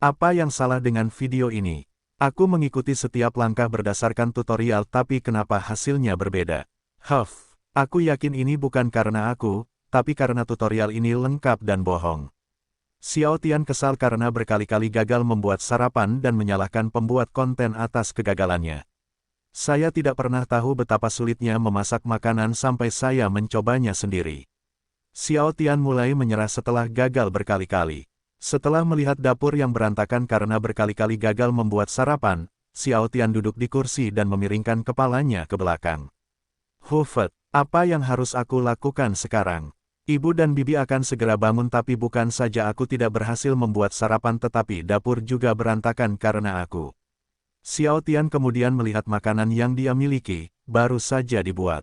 "Apa yang salah dengan video ini? Aku mengikuti setiap langkah berdasarkan tutorial tapi kenapa hasilnya berbeda? Aku yakin ini bukan karena aku, tapi karena tutorial ini lengkap dan bohong." Xiao Tian kesal karena berkali-kali gagal membuat sarapan dan menyalahkan pembuat konten atas kegagalannya. "Saya tidak pernah tahu betapa sulitnya memasak makanan sampai saya mencobanya sendiri." Xiao Tian mulai menyerah setelah gagal berkali-kali. Setelah melihat dapur yang berantakan karena berkali-kali gagal membuat sarapan, Xiao Tian duduk di kursi dan memiringkan kepalanya ke belakang. Apa yang harus aku lakukan sekarang? Ibu dan bibi akan segera bangun tapi bukan saja aku tidak berhasil membuat sarapan tetapi dapur juga berantakan karena aku." Xiao Tian kemudian melihat makanan yang dia miliki, baru saja dibuat.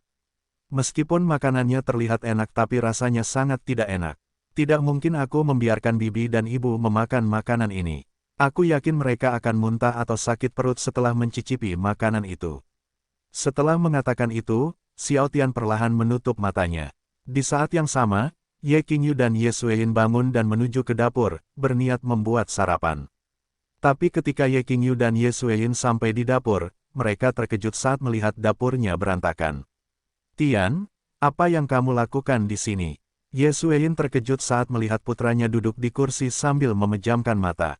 Meskipun makanannya terlihat enak tapi rasanya sangat tidak enak. Tidak mungkin aku membiarkan bibi dan ibu memakan makanan ini. Aku yakin mereka akan muntah atau sakit perut setelah mencicipi makanan itu. Setelah mengatakan itu, Xiao Tian perlahan menutup matanya. Di saat yang sama, Ye Qingyu dan Ye Xueyin bangun dan menuju ke dapur, berniat membuat sarapan. Tapi ketika Ye Qingyu dan Ye Xueyin sampai di dapur, mereka terkejut saat melihat dapurnya berantakan. Tian, apa yang kamu lakukan di sini? Ye Xueyin terkejut saat melihat putranya duduk di kursi sambil memejamkan mata.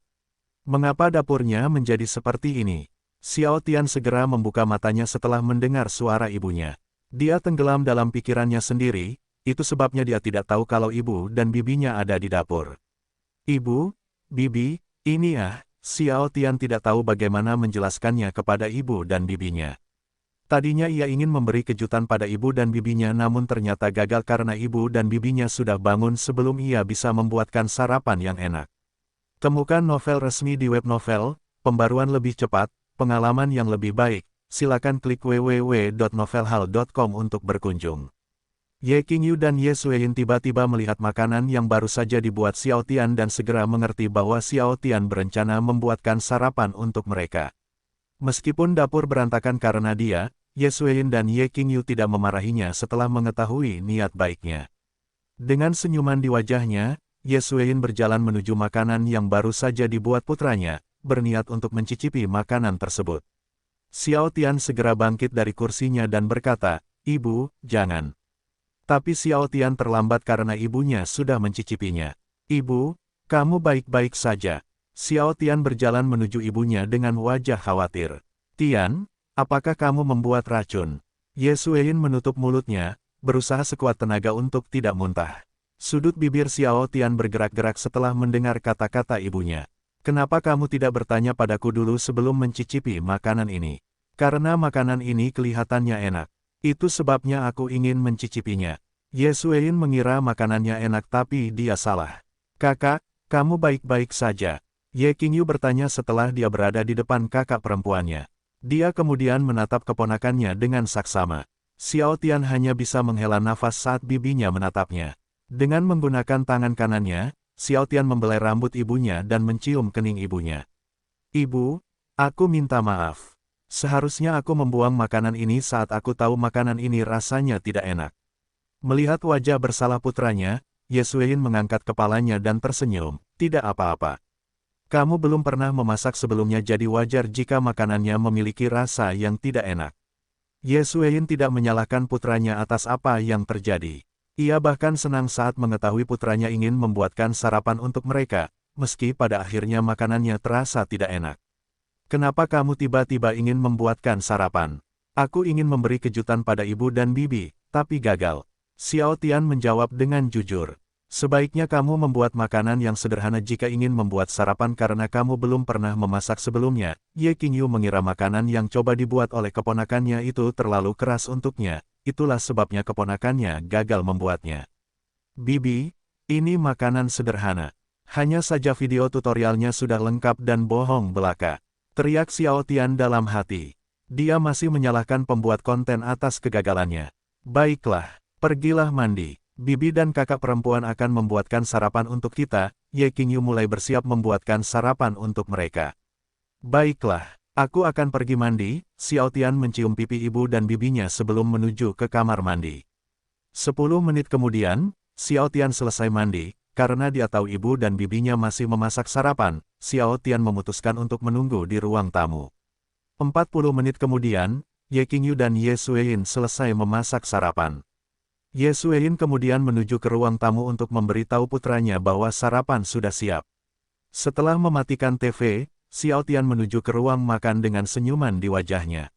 Mengapa dapurnya menjadi seperti ini? Xiao Tian segera membuka matanya setelah mendengar suara ibunya. Dia tenggelam dalam pikirannya sendiri, itu sebabnya dia tidak tahu kalau ibu dan bibinya ada di dapur. Ibu, bibi, ini Xiao Tian tidak tahu bagaimana menjelaskannya kepada ibu dan bibinya. Tadinya ia ingin memberi kejutan pada ibu dan bibinya namun ternyata gagal karena ibu dan bibinya sudah bangun sebelum ia bisa membuatkan sarapan yang enak. Temukan novel resmi di web novel, pembaruan lebih cepat, pengalaman yang lebih baik, silakan klik www.novelhal.com untuk berkunjung. Ye Qingyu dan Ye Xueyin tiba-tiba melihat makanan yang baru saja dibuat Xiao Tian dan segera mengerti bahwa Xiao Tian berencana membuatkan sarapan untuk mereka. Meskipun dapur berantakan karena dia, Ye Xueyin dan Ye Qingyu tidak memarahinya setelah mengetahui niat baiknya. Dengan senyuman di wajahnya, Ye Xueyin berjalan menuju makanan yang baru saja dibuat putranya, berniat untuk mencicipi makanan tersebut. Xiao Tian segera bangkit dari kursinya dan berkata, "Ibu, jangan." Tapi Xiao Tian terlambat karena ibunya sudah mencicipinya. "Ibu, kamu baik-baik saja." Xiao Tian berjalan menuju ibunya dengan wajah khawatir. "Tian, apakah kamu membuat racun?" Ye Xueyin menutup mulutnya, berusaha sekuat tenaga untuk tidak muntah. Sudut bibir Xiao Tian bergerak-gerak setelah mendengar kata-kata ibunya. "Kenapa kamu tidak bertanya padaku dulu sebelum mencicipi makanan ini? Karena makanan ini kelihatannya enak. Itu sebabnya aku ingin mencicipinya." Ye Xueyin mengira makanannya enak tapi dia salah. "Kakak, kamu baik-baik saja?" Ye Qingyu bertanya setelah dia berada di depan kakak perempuannya. Dia kemudian menatap keponakannya dengan saksama. Xiao Tian hanya bisa menghela nafas saat bibinya menatapnya. Dengan menggunakan tangan kanannya, Xiao Tian membelai rambut ibunya dan mencium kening ibunya. "Ibu, aku minta maaf. Seharusnya aku membuang makanan ini saat aku tahu makanan ini rasanya tidak enak." Melihat wajah bersalah putranya, Ye Xueyin mengangkat kepalanya dan tersenyum, "Tidak apa-apa. Kamu belum pernah memasak sebelumnya jadi wajar jika makanannya memiliki rasa yang tidak enak." Ye Xueyin tidak menyalahkan putranya atas apa yang terjadi. Ia bahkan senang saat mengetahui putranya ingin membuatkan sarapan untuk mereka, meski pada akhirnya makanannya terasa tidak enak. "Kenapa kamu tiba-tiba ingin membuatkan sarapan?" "Aku ingin memberi kejutan pada ibu dan bibi, tapi gagal." Xiao Tian menjawab dengan jujur. "Sebaiknya kamu membuat makanan yang sederhana jika ingin membuat sarapan karena kamu belum pernah memasak sebelumnya." Ye Qingyu mengira makanan yang coba dibuat oleh keponakannya itu terlalu keras untuknya, itulah sebabnya keponakannya gagal membuatnya. "Bibi, ini makanan sederhana. Hanya saja video tutorialnya sudah lengkap dan bohong belaka," teriak Xiao Tian dalam hati. Dia masih menyalahkan pembuat konten atas kegagalannya. "Baiklah, pergilah mandi. Bibi dan kakak perempuan akan membuatkan sarapan untuk kita." Ye Qingyu mulai bersiap membuatkan sarapan untuk mereka. "Baiklah, aku akan pergi mandi." Xiao Tian mencium pipi ibu dan bibinya sebelum menuju ke kamar mandi. 10 menit kemudian, Xiao Tian selesai mandi. Karena dia tahu ibu dan bibinya masih memasak sarapan, Xiao Tian memutuskan untuk menunggu di ruang tamu. 40 menit kemudian, Ye Qingyu dan Ye Xueyin selesai memasak sarapan. Ye Xueyin kemudian menuju ke ruang tamu untuk memberitahu putranya bahwa sarapan sudah siap. Setelah mematikan TV, Xiao Tian menuju ke ruang makan dengan senyuman di wajahnya.